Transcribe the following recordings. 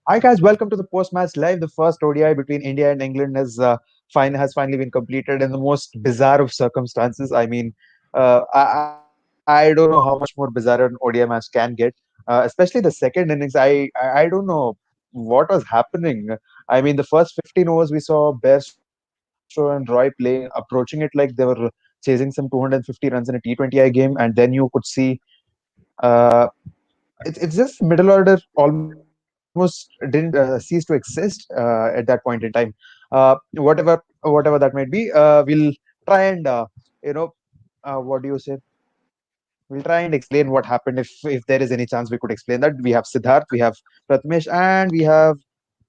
Hi guys, welcome to the post-match live. The first ODI between India and England has finally been completed in the most bizarre of circumstances. I don't know how much more bizarre an ODI match can get, especially the second innings. I don't know what was happening. I mean, the first 15 overs we saw Bairstow and Roy playing, approaching it like they were chasing some 250 runs in a T20I game, and then you could see. Uh, it's just middle order almost didn't cease to exist at that point in time. Whatever that might be, we'll try and you know what do you say? We'll try and explain what happened if there is any chance we could explain that. We have Siddharth, we have Pratmesh, and we have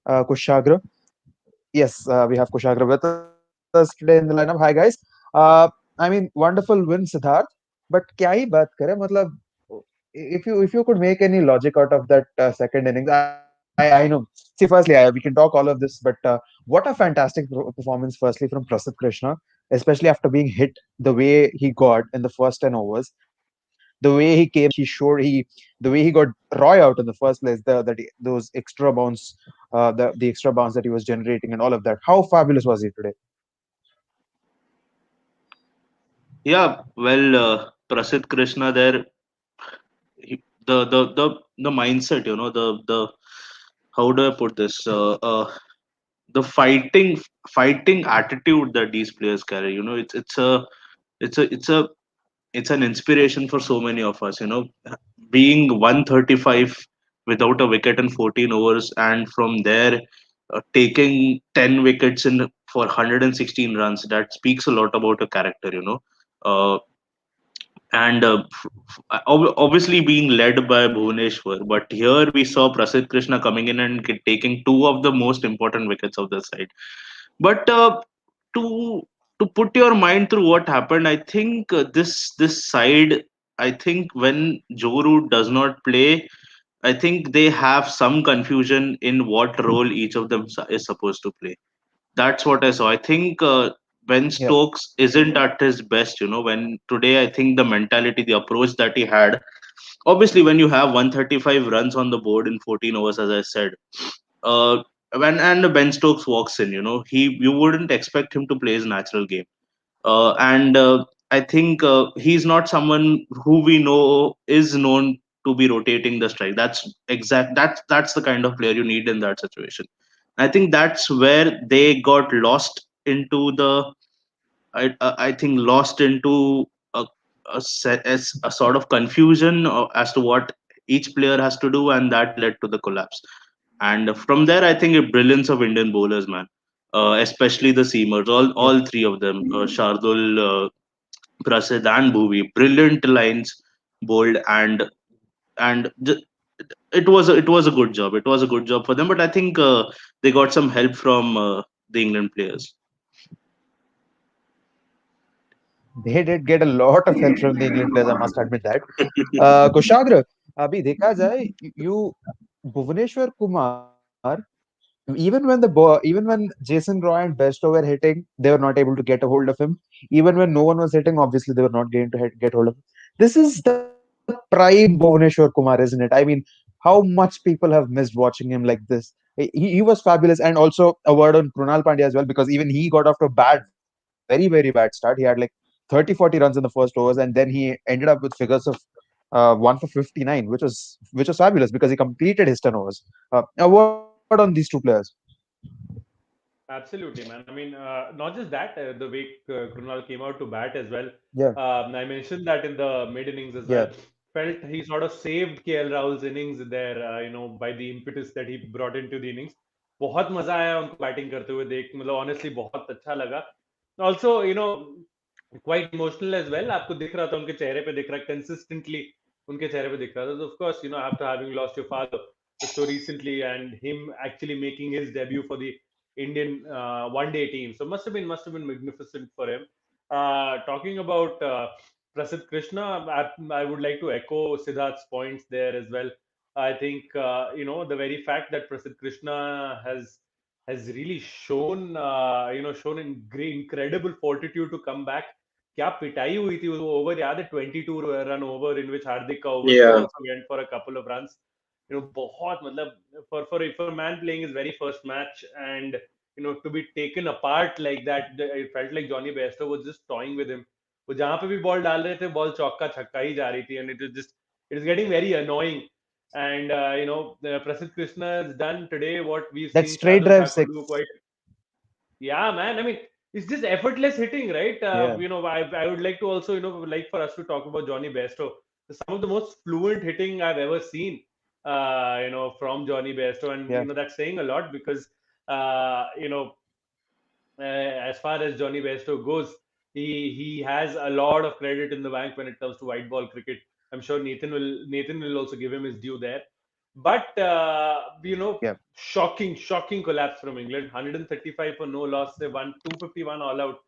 Kushagra. Yes, we have Kushagra with us today in the lineup. Hi guys. Wonderful win, Siddharth. But क्या ही बात करें मतलब if you could make any logic out of that second innings, I know. See, firstly, we can talk all of this, but what a fantastic performance, firstly from Prasidh Krishna, especially after being hit the way he got in the first 10 overs, the way he came back, the way he got Roy out in the first place, those extra bounce, the extra bounce that he was generating, and all of that. How fabulous was he today? Yeah, well, Prasidh Krishna there, the mindset, the how do I put this? The fighting attitude that these players carry. It's a it's a it's an inspiration for so many of us. Being 135 without a wicket in 14 overs, and from there taking 10 wickets in for 116 runs. That speaks a lot about a character. Uh, and obviously being led by Bhuvaneshwar. But here we saw Prasidh Krishna coming in and taking two of the most important wickets of the side. But to to put your mind through what happened, I think this side, I think when Joe Root does not play, I think they have some confusion in what role each of them is supposed to play. That's what I saw. I think Ben Yeah, Stokes isn't at his best. When today I think the mentality, the approach that he had. Obviously, when you have 135 runs on the board in 14 overs, as I said, uh, when and Ben Stokes walks in, he you wouldn't expect him to play his natural game. And I think he's not someone who we know is known to be rotating the strike. That's the kind of player you need in that situation. I think that's where they got lost into I think lost into a sort of confusion as to what each player has to do, and that led to the collapse. And from there, I think a brilliance of Indian bowlers, man, especially the seamers, yeah. all three of them, Shardul, Prasid, and Bhuvi, brilliant lines bowled, and it was a good job. It was a good job for them, but I think they got some help from the England players. They did get a lot of help from the England players, I must admit that. Kushagra, अभी देखा जाए you Bhuvaneshwar Kumar, even when Jason Roy and Besto were hitting, they were not able to get a hold of him. Even when no one was hitting, obviously they were not going to get hold of him. This is the prime Bhuvaneshwar Kumar, isn't it? How much people have missed watching him like this. He was fabulous, and also a word on Krunal Pandya as well, because even he got off to a very bad start. He had like 30, 40 runs in the first overs, and then he ended up with figures of 1 for 59, which was fabulous because he completed his 10 overs. A word on these two players. Absolutely, man. Not just that, the way Krunal came out to bat as well. Yeah, I mentioned that in the mid innings as yeah. well. Felt he sort of saved KL Rahul's innings there, by the impetus that he brought into the innings. बहुत मजा आया उनको batting करते हुए देख मतलब honestly बहुत अच्छा लगा also quite emotional as well आपको दिख रहा था उनके चेहरे पे दिख रहा कंसिस्टेंटली उनके चेहरे पे दिख रहा था तो of course after having lost your father so recently and him actually making his debut for the Indian one day team. So must have been magnificent for him. Talking about Prasidh Krishna, I would like to echo Siddharth's points there as well. I think the very fact that Prasidh Krishna has really shown in great incredible fortitude to come back. क्या पिटाई हुई थी वो over याद है 22 run over in विच हार्दिक का over Yeah, also went for a couple of runs बहुत मतलब for a man playing his very first match, and to be taken apart like that, it felt like Johnny Bairstow was just toying with him. वो जहाँ पे भी ball डाल रहे थे, ball चौका छक्का ही जा रही थी, and it is getting very annoying. And Prasidh Krishna has done today what we've That seen straight Shardul drive Thakur do six. quite. Yeah, man. I mean, it's just effortless hitting, right? Yeah, I would like to also, like for us to talk about Johnny Bairstow. Some of the most fluent hitting I've ever seen, from Johnny Bairstow, and yeah, that's saying a lot because, uh, you know, as far as Johnny Bairstow goes, he has a lot of credit in the bank when it comes to white ball cricket. I'm sure Nathan will also give him his due there. But yeah, shocking collapse from England. 135 for no loss. They won 251 all out.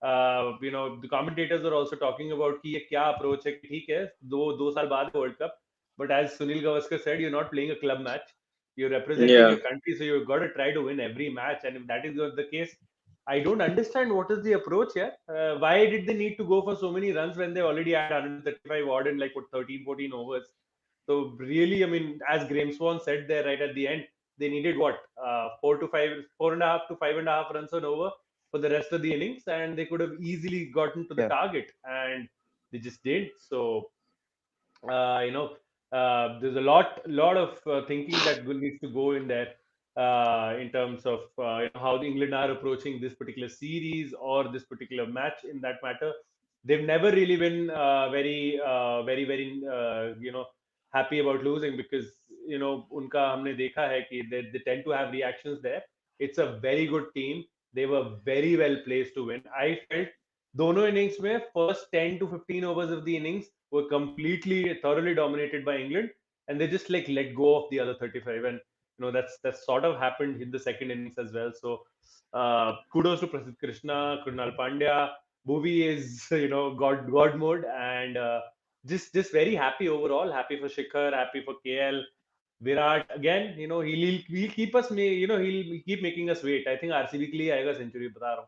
The commentators are also talking about कि ये क्या approach है कि ठीक है दो साल बाद है World Cup, but as Sunil Gavaskar said, you're not playing a club match. You're representing Yeah. your country, so you've got to try to win every match. And if that is not the case, I don't understand what is the approach here. Why did they need to go for so many runs when they already had 135 odd in like what 13, 14 overs? So really, I mean, as Graeme Swan said there right at the end, they needed what 4.5 to 5.5 runs on over for the rest of the innings, and they could have easily gotten to the yeah, target, and they just didn't. So uh, you know, there's a lot of thinking that will needs to go in there in terms of how the England are approaching this particular series or this particular match. In that matter, they've never really been very happy about losing because उनका हमने देखा है कि they tend to have reactions there. It's a very good team. They were very well placed to win. I felt दोनों innings में first 10 to 15 overs of the innings were completely thoroughly dominated by England, and they just like let go of the other 35, and that's sort of happened in the second innings as well. So kudos to Prasidh Krishna, Krunal Pandya. Bhuvi is god mode, and just very happy overall. Happy for Shikhar, happy for KL. Virat again, he'll keep us, he'll keep making us wait. I think RCB के लिए आएगा century बता रहा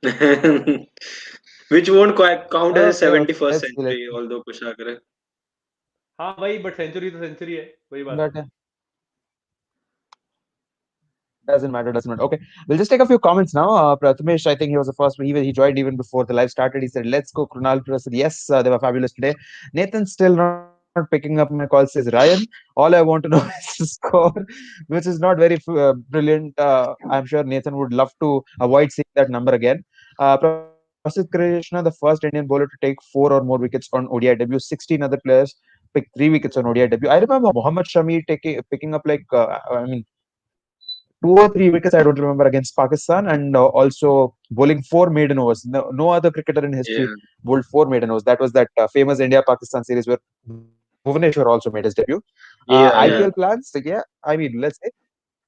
हूँ. Which won't quite count as a okay, okay, 71st let's see, let's century, see. although कुछ ना करे. हाँ भाई, but century तो century है, वही बात है. But doesn't matter. Okay, we'll just take a few comments now. Prathamesh, I think he was the first. He joined even before the live started. He said, "Let's go, Krunal Prasad." Yes, they were fabulous today. Nathan's still not picking up my call. Says Ryan. All I want to know is the score, which is not very brilliant. I'm sure Nathan would love to avoid seeing that number again. Prasid Krishna, the first Indian bowler to take 4 or more wickets on ODI debut. 16 other players picked 3 wickets on ODI debut. I remember Mohammad Shami picking up like I mean 2 or 3 wickets, I don't remember, against Pakistan, and also bowling 4 maiden overs. No other cricketer in history Yeah. bowled 4 maiden overs. That was that famous India Pakistan series where Bhuvaneswar also made his debut. Yeah, IPL yeah. plans, so yeah, I mean, let's say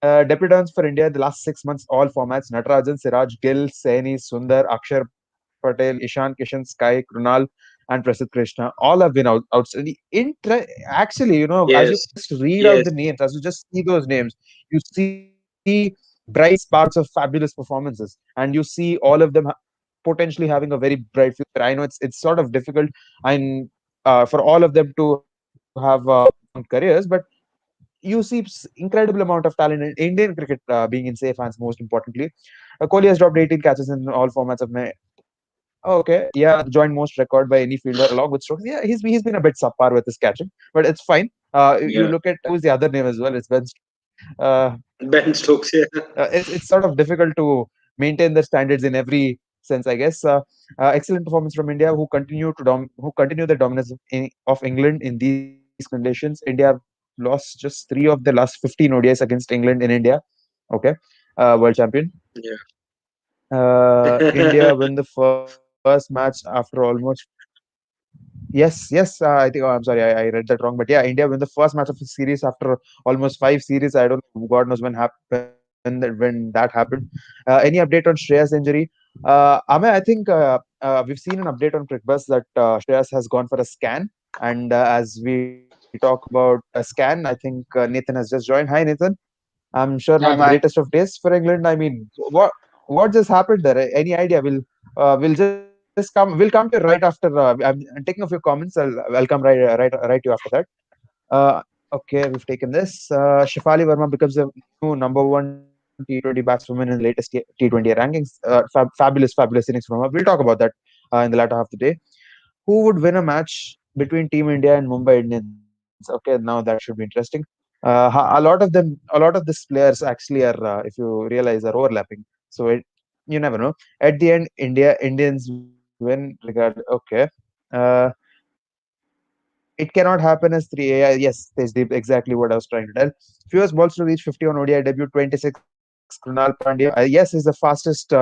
debutants for India in the last 6 months, all formats: Natarajan, Siraj, Gill, Saini, Sundar, Akshar Patel, Ishan Kishan, Sky, Krunal, and Prasidh Krishna. All have been outstanding. Actually, as you Yes. just read out Yes. the names, as you just see those names, you see bright sparks of fabulous performances, and you see all of them potentially having a very bright future. I know it's sort of difficult and for all of them to have careers, but you see incredible amount of talent in Indian cricket being in safe hands. Most importantly, Kohli has dropped 18 catches in all formats of my. Okay, yeah, the joint most record by any fielder along with Stokes. Yeah, he's been a bit subpar with his catching, but it's fine. You Yeah. look at who's the other name as well. It's Ben. Uh, Ben Stokes, yeah. it's sort of difficult to maintain the standards in every sense, I guess. Excellent performance from India, who continue the dominance of England in these conditions. India have lost just 3 of the last 15 ODIs against England in India. Okay, world champion. Yeah. India win the first match after almost. Yes, yes. I think. Oh, I'm sorry. I read that wrong. But yeah, India win the first match of the series after almost 5 series. I don't know. God knows when that happened. Any update on Shreyas injury? Amay, I think we've seen an update on CricBus that Shreyas has gone for a scan. And as we talk about a scan, I think Nathan has just joined. Hi, Nathan. I'm sure not the Yeah, greatest my of days for England. I mean, what just happened there? Any idea? We'll just come. We'll come to you right after. I'm taking a few comments. I'll come right to you after that. Uh, Okay, we've taken this. Shafali Verma becomes the new number one T20 batswoman in the latest T20 rankings. Fabulous innings from her. We'll talk about that in the latter half of the day. Who would win a match between Team India and Mumbai Indians? Okay, now that should be interesting. A lot of these players actually are, if you realize, are overlapping. So you never know. At the end, Indians win. Regard, okay. Uh, it cannot happen as three. Yes, there's exactly what I was trying to tell. Fewest balls to reach 50 on ODI debut, 26. Krunal Pandya. Yes, is the fastest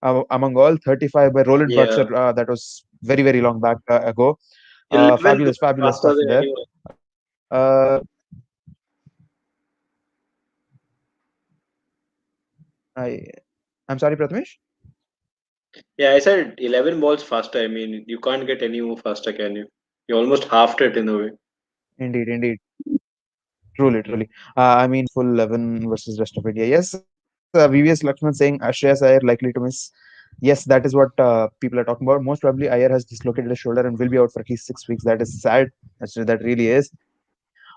among all. 35 by Roland Burcher. Yeah. That was very, very long back ago. 11 Fabulous faster stuff than there. anyone. Uh, I, I'm sorry, Prathamesh. Yeah, I said 11 balls faster. I mean, you can't get any more faster, can you? You almost halved it in a way. Indeed. Truly. I mean, full 11 versus rest of India. Yes, VVS Lakshman saying Shreyas Iyer likely to miss. Yes, that is what people are talking about. Most probably, Iyer has dislocated his shoulder and will be out for at least 6 weeks. That is sad. That really is.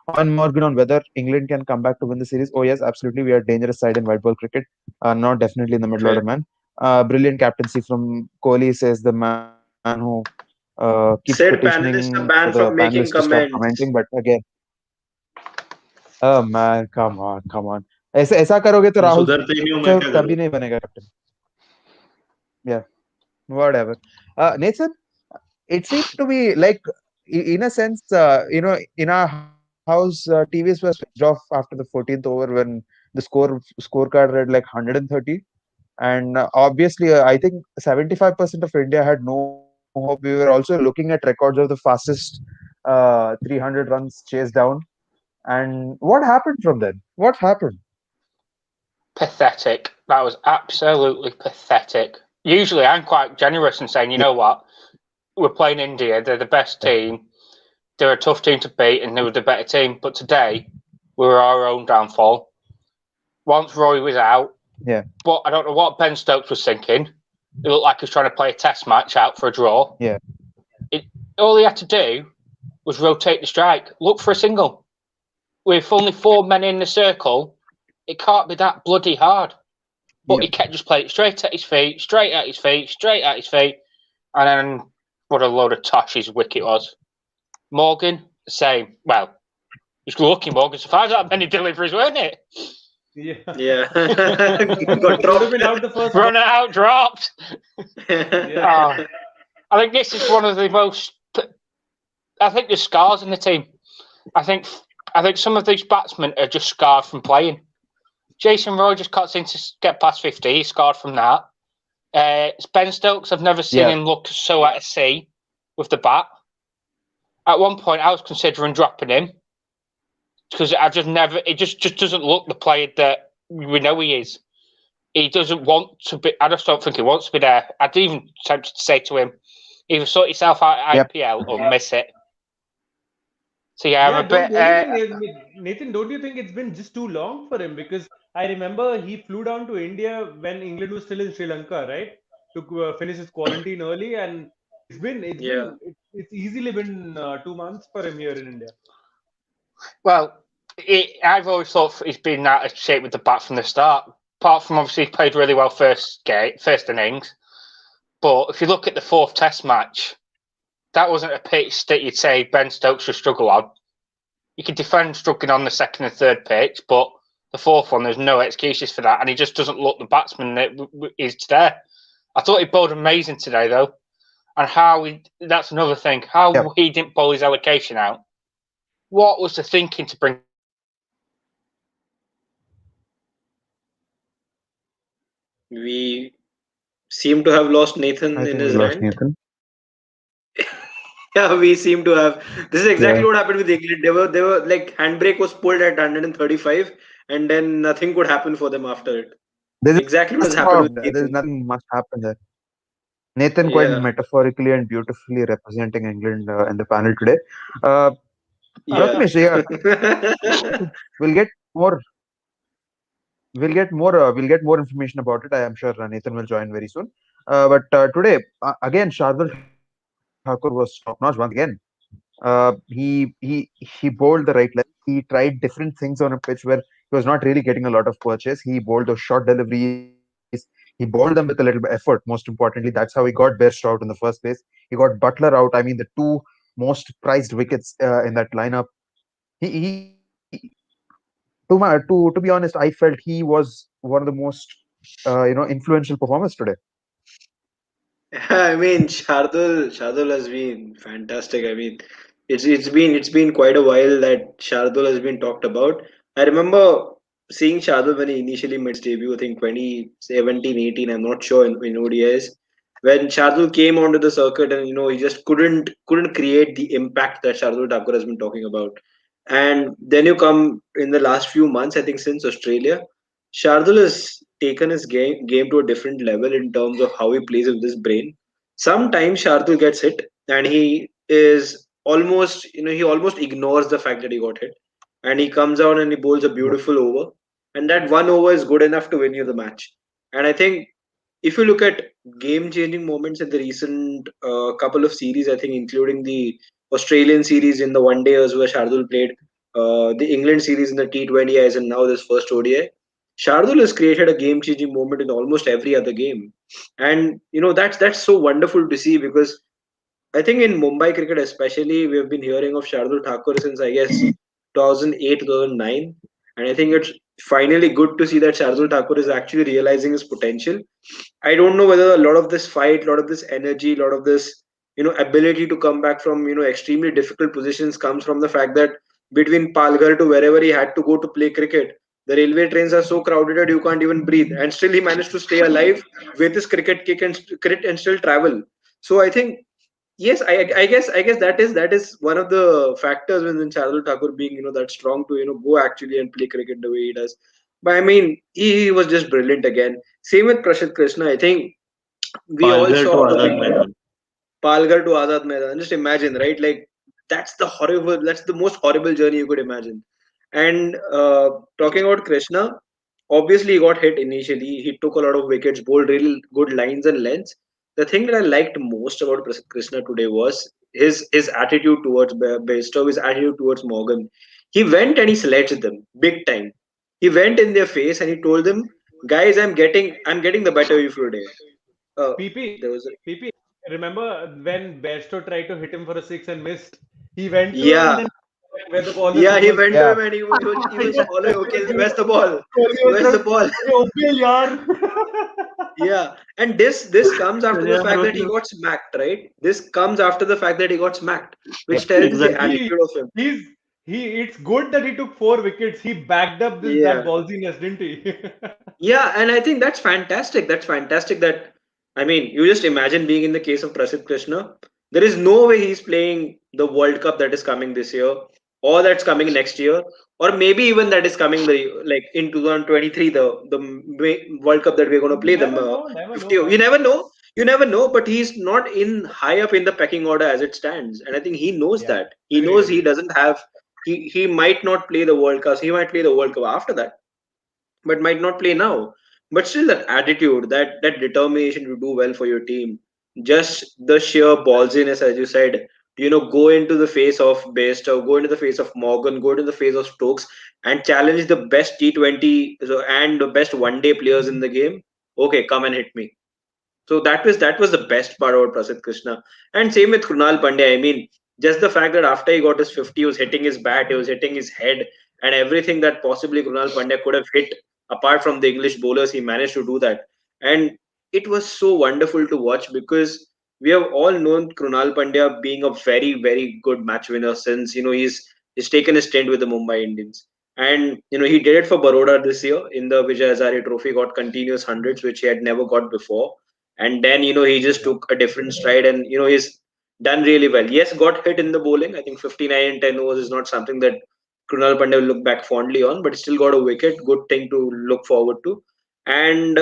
On Morgan on whether England can come back to win the series. Oh, yes, absolutely. We are a dangerous side in white ball cricket. Not definitely in the middle order, Fair. man. Brilliant captaincy from Kohli, says the man who keeps Said petitioning for panelists the are banned panelists from to stop making commenting. But comments. again, oh man, come on. ऐसा ऐसा करोगे तो वो राहुल सुधरते ही हूँ मैं चहर क्या कभी करूँ? नहीं बनेगा captain. Yeah, whatever. Nathan, it seemed to be like, in a sense, in our house, TVs were switched off after the 14th over when the scorecard read like 130. And obviously, I think 75% of India had no hope. We were also looking at records of the fastest 300 runs chased down. And what happened from then? What happened? Pathetic. That was absolutely pathetic. Usually, I'm quite generous in saying, you know what, we're playing India. They're the best team. They're a tough team to beat, and they were the better team. But today, we were our own downfall. Once Roy was out, Yeah, but I don't know what Ben Stokes was thinking. It looked like he was trying to play a test match out for a draw. yeah, It, all he had to do was rotate the strike, look for a single. With only 4 men in the circle, it can't be that bloody hard. But he yeah. kept just playing it straight at his feet, straight at his feet, straight at his feet. And then what a load of tosh his wicket was. Morgan, same. Well, he's lucky Morgan survived that many deliveries, weren't it? Yeah. Yeah. He Got should have been dropped. out the first Run out, dropped. Yeah. I think this is one of the most. I think there's scars in the team. I think some of these batsmen are just scarred from playing. Jason Roy just can't seem to get past 50. He's scarred from that. Ben Stokes, I've never seen Yeah. him look so at sea with the bat. At one point, I was considering dropping him because I just never. It just doesn't look the player that we know he is. He doesn't want to be. I just don't think he wants to be there. I'd even tempted to say to him, either sort yourself out at Yep. IPL or miss it. So yeah, I'm Yeah, a bit. the only thing is, Nathan, don't you think it's been just too long for him? Because I remember he flew down to India when England was still in Sri Lanka, right? To finish his quarantine early, and Yeah. it's easily been 2 months for him here in India. Well, I've always thought he's been out of shape with the bat from the start. Apart from obviously he played really well first innings. But if you look at the fourth Test match, that wasn't a pitch that you'd say Ben Stokes should struggle on. You could defend struggling on the second and third pitch, but the fourth one, there's no excuses for that, and he just doesn't look the batsman that is today. I thought he bowled amazing today, though, and that's another thing, how Yep. he didn't bowl his allocation out. What was the thinking to bring We seem to have lost Nathan I in think we his lost rant. Nathan. Yeah, we seem to have. This is Yeah. exactly what happened with England. They were like handbrake was pulled at 135, and then nothing could happen for them after it. This is Exactly what has happened with superb. There's Nathan. nothing much happened there. Nathan quite Yeah, metaphorically and beautifully representing England in the panel today. Uh, yeah. Prathamesh, yeah, we'll get more. We'll get more information about it. I am sure Nathan will join very soon. But today, again, Shardul Thakur was top notch once again. He bowled the right length. He tried different things on a pitch where he was not really getting a lot of purchase. He bowled those short deliveries. He bowled them with a little bit of effort. Most importantly, that's how he got Bairstow out in the first place. He got Butler out. I mean, the two most prized wickets in that lineup. He to be honest, I felt he was one of the most influential performers today. I mean, Shardul has been fantastic. I mean, it's been quite a while that Shardul has been talked about. I remember seeing Shardul when he initially made his debut. I think 2017, 18. I'm not sure in ODIs. When Shardul came onto the circuit, and he just couldn't create the impact that Shardul Thakur has been talking about. And then you come in the last few months. I think since Australia, Shardul has taken his game to a different level in terms of how he plays with his brain. Sometimes Shardul gets hit and he is almost, he almost ignores the fact that he got hit. And he comes out and he bowls a Yep. beautiful over. And that one over is good enough to win you the match. And I think if you look at game changing moments in the recent couple of series, I think including the Australian series in the one dayers where Shardul played, the England series in the T20Is, and now this first ODI, Shardul has created a game changing moment in almost every other game. And that's so wonderful to see because I think in Mumbai cricket, especially, we have been hearing of Shardul Thakur since I guess 2008, 2009, and I think it's finally good to see that Shardul Thakur is actually realizing his potential. I don't know whether a lot of this fight, a lot of this energy, a lot of this ability to come back from extremely difficult positions comes from the fact that between Palghar to wherever he had to go to play cricket, the railway trains are so crowded that you can't even breathe, and still he managed to stay alive with his cricket kick and cricket and still travel. So I think yes, I guess that is one of the factors when Shardul Thakur being that strong to go actually and play cricket the way he does. But I mean, he was just brilliant again. Same with Prashant Krishna. I think we all Palghar to saw the Azad wicket Maidan. Palghar to Azad Maidan. Just imagine, right? Like that's the most horrible journey you could imagine. And talking about Krishna, obviously he got hit initially. He took a lot of wickets, bowled really good lines and lengths. The thing that I liked most about Krishna today was his attitude towards Bairstow, his attitude towards Morgan. He went and he sledged them big time. He went in their face and he told them, "Guys, I'm getting the better of you today." PP, There was a, PP. Remember when Bairstow tried to hit him for a six and missed? He went to him and yeah, then where the ball is yeah. He supposed went to Yeah, him and he was following. Okay, to. where's the ball? Kohli was Where's the like, ball? "Hey, okay, yaar." Yeah, and this comes after the Yeah, fact that he okay. got smacked, right? This comes after the fact that he got smacked, which yep, tells the Exactly. he attitude of him. he's he it's good that he took four wickets. He backed up this that Yeah, ballsiness, didn't he? yeah, and I think that's fantastic. That's fantastic. That I mean, you just imagine being in the case of Prasidh Krishna. There is no way he's playing the World Cup that is coming this year, or that's coming next year, or maybe even that is coming like in 2023, the World Cup that we're going to play, the Never know, 50. You man. never know. You never know. But he's not in high up in the pecking order as it stands, and I think he knows Yeah, that. He agreed, knows he agreed. doesn't have. He might not play the World Cup. He might play the World Cup after that but might not play now. But still, that attitude, that determination to do well for your team, just the sheer ballsiness, as you said, go into the face of Bairstow, go into the face of Morgan, go into the face of Stokes, and challenge the best T20 and the best one-day players in the game. Okay, come and hit me. So that was the best part about Prasidh Krishna. And same with Krunal Pandya. I mean, just the fact that after he got his 50, he was hitting his bat, he was hitting his head, and everything that possibly Krunal Pandya could have hit, apart from the English bowlers, he managed to do that. And it was so wonderful to watch because we have all known Krunal Pandya being a very, very good match winner since he's taken his stint with the Mumbai Indians. And he did it for Baroda this year in the Vijay Hazare Trophy, got continuous hundreds, which he had never got before, and then he just Yeah. took a different stride and he's done really well. Yes, got hit in the bowling. I think 59 and 10 overs is not something that Krunal Pandya will look back fondly on, but still got a wicket. Good thing to look forward to. And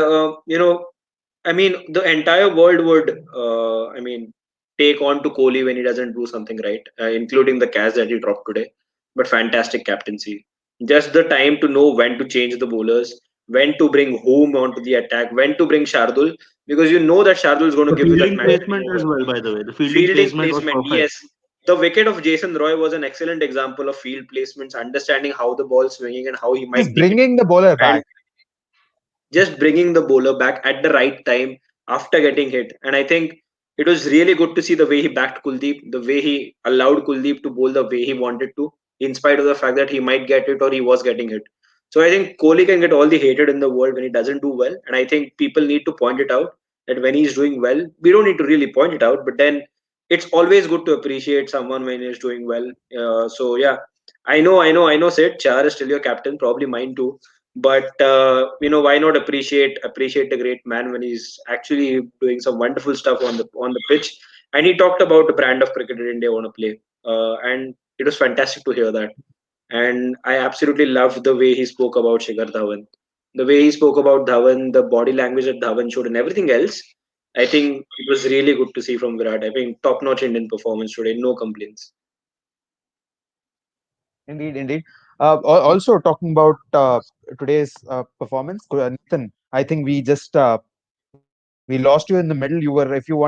I mean, the entire world would I mean take on to Kohli when he doesn't do something right, including the catch that he dropped today. But fantastic captaincy. Just the time to know when to change the bowlers, when to bring whom onto the attack, when to bring Shardul, because you know that Shardul is going to The give you that fielding match winning placement as over. well, by the way. The fielding Fielding placement was placement, perfect. yes. the wicket of Jason Roy was an excellent example of field placements, understanding how the ball's swinging and how he might Just nick it, bringing the bowler and back. just bringing the bowler back at the right time after getting hit. And I think it was really good to see the way he backed Kuldeep, the way he allowed Kuldeep to bowl the way he wanted to, in spite of the fact that he might get it or he was getting hit. So I think Kohli can get all the hated in the world when he doesn't do well. And I think people need to point it out that when he's doing well, we don't need to really point it out, but then it's always good to appreciate someone when he's doing well. So yeah, I know, Sid, Char is still your captain, probably mine too, but why not appreciate a great man when he's actually doing some wonderful stuff on the pitch. And he talked about the brand of cricket that India want to play, and it was fantastic to hear that. And I absolutely loved the way he spoke about Shikhar Dhawan, the way he spoke about Dhawan, the body language that Dhawan showed, and everything else. I think it was really good to see from Virat. I think top notch Indian performance today, no complaints. Indeed, indeed. Also talking about today's performance, Nathan. I think we just we lost you in the middle. You were, if you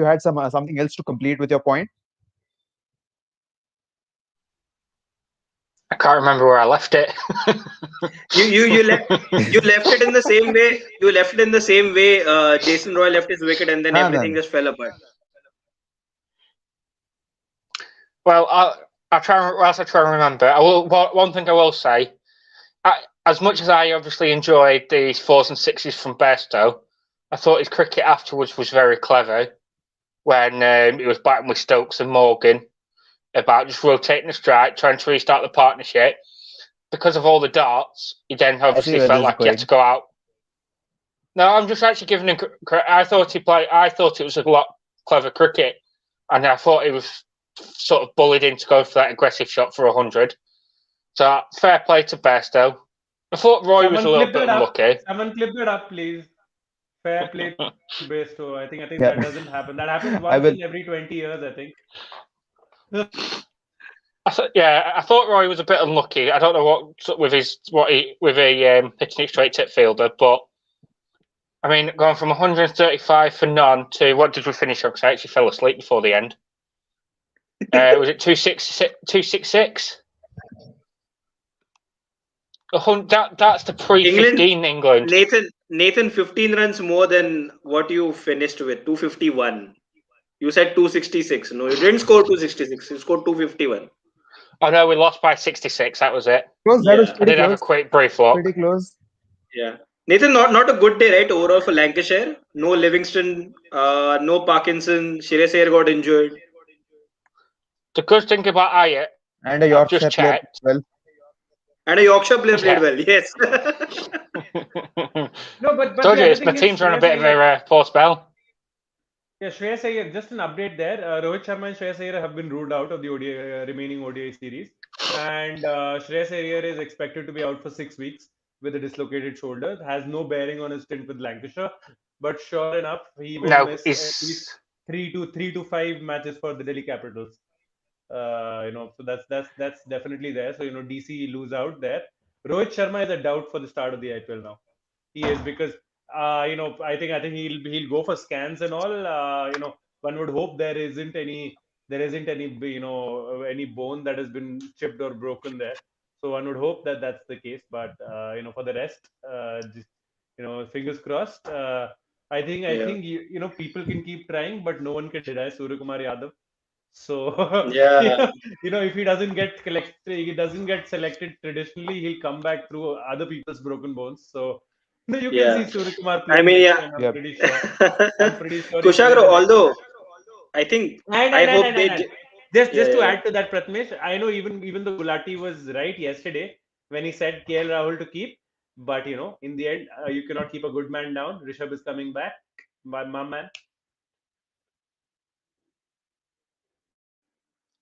had something else to complete with your point. I can't remember where I left it. You left it in the same way. You left it in the same way. Jason Roy left his wicket, and then No, no, everything no. just fell apart. Well, I'll try. Whilst I try and remember, I will. One thing I will say, as much as I obviously enjoyed the fours and sixes from Bairstow, I thought his cricket afterwards was very clever when he was batting with Stokes and Morgan about just rotating the strike, trying to restart the partnership. Because of all the darts, he then I see obviously where felt this is like he had going. to go out. No, I'm just actually giving him credit. I thought he played. I thought it was a lot clever cricket, and I thought he was sort of bullied into going for that aggressive shot for 100. So fair play to Bairstow. I thought Roy was a Someone little clip bit that up. unlucky. Someone clip that up, please. Fair play to Bairstow. I think Yeah, that doesn't happen. That happens I once will. in every 20 years, I think. I thought Roy was a bit unlucky. I don't know what with a hitting it straight tip fielder, but I mean, going from 135 for none to what did we finish on? Because I actually fell asleep before the end. Was it 266? That's the England, pre-15 England. Nathan, 15 runs more than what you finished with, 251. You said 266. No, you didn't score 266. You scored 251. I know we lost by 66. That was it. Close. That was Yeah, I pretty did have a close. quick brief look. Pretty close. yeah. Nathan, not a good day, right? Overall for Lancashire. No Livingston, no Parkinson. Shreyas Iyer got injured, The good thing about Ayer, And a I've just Yorkshire player played checked. well. and a Yorkshire player played Yeah. well. Yes. No, but Told the you, other my thing is team's are on a Shreyas bit of Iyer. a poor spell. Yeah, Shreyas Iyer, just an update there. Rohit Sharma and Shreyas Iyer have been ruled out of the remaining ODI series. And Shreyas Iyer is expected to be out for 6 weeks with a dislocated shoulder. Has no bearing on his stint with Lancashire. But sure enough, he will No, miss at least he's three to five matches for the Delhi Capitals. So that's definitely there. So DC lose out there. Rohit Sharma is a doubt for the start of the IPL now. He is because I think he'll go for scans and all. One would hope there isn't any any bone that has been chipped or broken there. So one would hope that that's the case. But for the rest, just fingers crossed. I Yeah. think people can keep trying, but no one can deny Surya Kumar Yadav. So Yeah. if he doesn't get selected traditionally, he'll come back through other people's broken bones. So you can Yeah. see Surya Kumar I playing mean, next yeah. time. I'm Yeah. pretty sure. I'm pretty sure he'll play Kushagra, the next. although I think, And I and and hope and, they. and, and. Just Yeah, just to yeah, yeah. add to that, Pratmesh, I know even the Gulati was right yesterday when he said KL Rahul to keep, but in the end, you cannot keep a good man down. Rishabh is coming back, my man.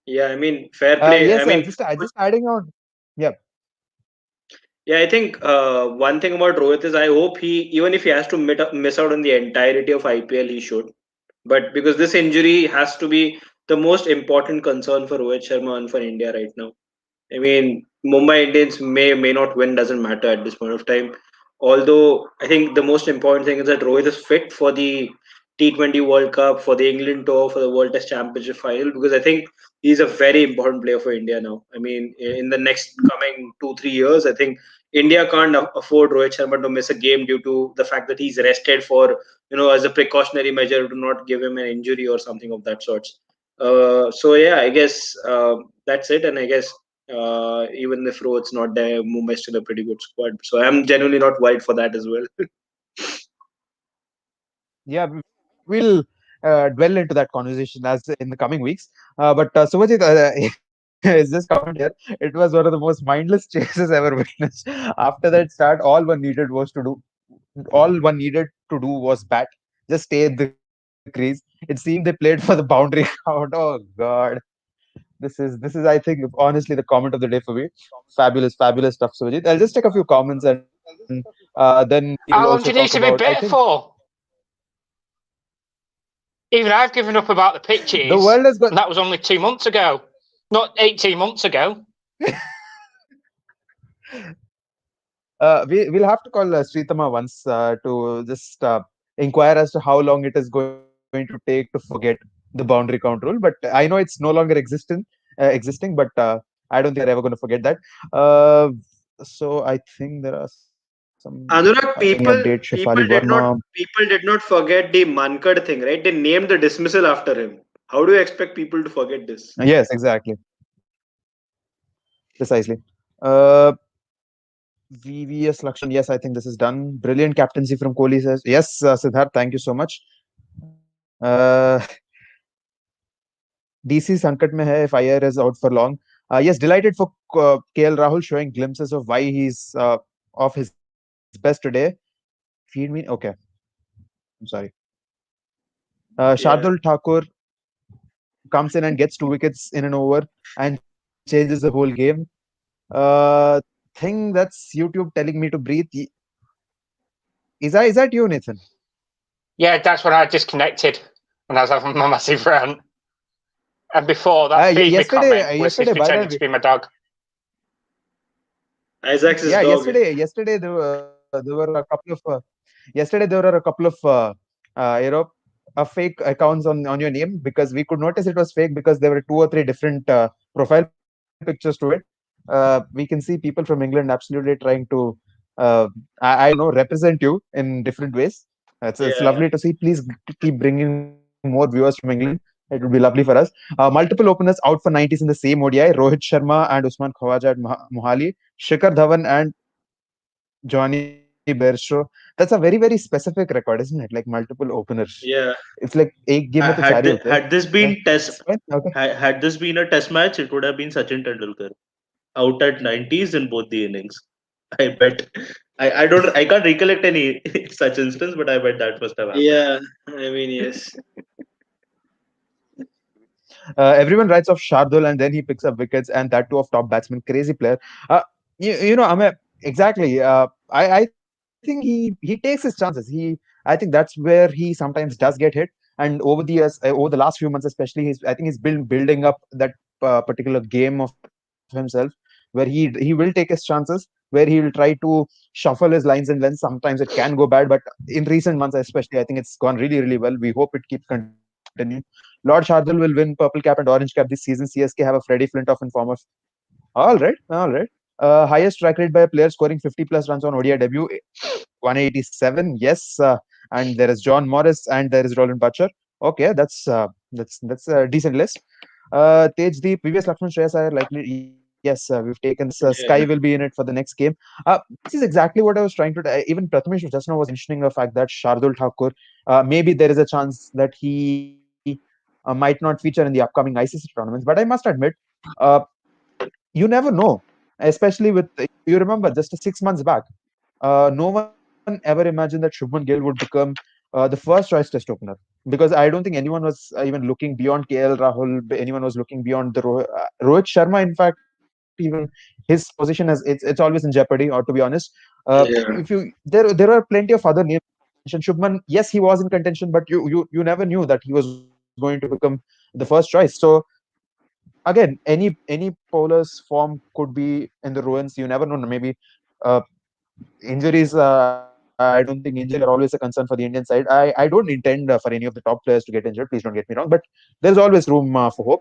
Yeah, I mean, fair play. I Yes, mean, just adding on. Yeah. yeah, I think one thing about Rohit is I hope even if he has to miss out on the entirety of IPL, he should. But because this injury has to be the most important concern for Rohit Sharma and for India right now. I mean, Mumbai Indians may not win, doesn't matter at this point of time. Although I think the most important thing is that Rohit is fit for the T20 World Cup, for the England tour, for the World Test Championship final, because I think he's a very important player for India now. I mean, in the next coming 2 3 years, I think India can't afford Rohit Sharma to miss a game due to the fact that he's rested for, as a precautionary measure to not give him an injury or something of that sort. So yeah, I guess that's it, and I guess even if Rohit's not there, Mumbai's still a pretty good squad. So I'm genuinely not worried for that as well. Yeah, we'll dwell into that conversation as in the coming weeks. But Subhajit, is this comment here? It was one of the most mindless chases ever witnessed. After that start, all one needed to do was bat, just stay in the crease. It seemed they played for the boundary count. Oh God, this is I think honestly the comment of the day for me. Fabulous stuff, Subhajit. I'll just take a few comments and then we will also How talk long do you about. need I to be think better for? Even I've given up about the the world pitches, has got. and that was only 2 months ago, not 18 months ago. We'll have to call Sritama once to just inquire as to how long it is going to take to forget the boundary count rule. But I know it's no longer existing, but I don't think they're ever going to forget that. Uh, so I think there are any Anurag, update. Shefali Verma. people did not forget the Mankad thing, right? They named the dismissal after him. How do you expect people to forget this? Yes, exactly, precisely. Uh, VVS Lakshan, yes, I think this is done. Brilliant captaincy from Kohli says. Yes, Siddharth, thank you so much. DC संकट में है if IR is out for long. Yes, delighted for KL Rahul showing glimpses of why he's of his best today. Feed me. Okay, I'm sorry. Shardul Yeah, Thakur comes in and gets 2 wickets in an over and changes the whole game. Uh, Thing that's YouTube telling me to breathe. Is that you, Nathan? Yeah, that's when I disconnected when I was having my massive rant. And before that, feed me comment was Yesterday, his by the pretending way, to be my dog. Isaac's yeah, dog. yesterday there were a couple of yesterday there were a couple of you know fake accounts on your name because we could notice it was fake because there were two or three different profile pictures to it. We can see people from England absolutely trying to uh, I don't know, represent you in different ways. It's Yeah, lovely to see. Please keep bringing more viewers from England. It would be lovely for us. Multiple openers out for 90s in the same ODI. Rohit Sharma and Usman Khawaja at Mohali. Shikhar Dhawan and Johnny Bearshaw. That's a very specific record, isn't it? Like multiple openers. yeah. It's like एक game में तो चार ही होते हैं. Had this Yeah, been it's test fine. Okay. had this been a test match, it would have been Sachin Tendulkar out at 90s in both the innings. I bet. I can't recollect any such instance, but I bet that must have happened. Yeah, I mean, yes. Everyone writes off Shardul and then he picks up wickets and that too of top batsman. Crazy player. You know, I mean, exactly. I think he takes his chances. I think that's where he sometimes does get hit. And over the years, over the last few months, especially, I think he's building up that particular game of himself, where he will take his chances, where he will try to shuffle his lines and lengths. Sometimes it can go bad, but in recent months, especially, I think it's gone really well. We hope it keeps continuing. Lord Shardul will win Purple Cap and Orange Cap this season. CSK have a Freddie Flintoff in form of. All right. Highest strike rate by a player scoring 50 plus runs on ODI debut, 187. Yes, and there is John Morris and there is Roland Butcher. Okay, that's a decent list. Tejdeep, previous Lakshman Shreyas are likely. Yes, we've taken this. Sky will be Yeah, in it for the next game. This is exactly what I was trying to. Even Prathamesh just now was mentioning the fact that Shardul Thakur, maybe there is a chance that he might not feature in the upcoming ICC tournaments. But I must admit, uh, you never know, especially with you remember just 6 months back, no one ever imagined that Shubman Gill would become the first choice test opener because I don't think anyone was even looking beyond KL Rahul. Anyone was looking beyond the Rohit Sharma. In fact, even his position as it's always in jeopardy. Or to be honest, if you yeah, there are plenty of other names. Shubman, yes, he was in contention, but you never knew that he was going to become the first choice. So again, any bowler's form could be in the ruins. You never know. Maybe uh, injuries. I don't know. I don't think injuries are always a concern for the Indian side. I don't intend for any of the top players to get injured. Please don't get me wrong, but there's always room for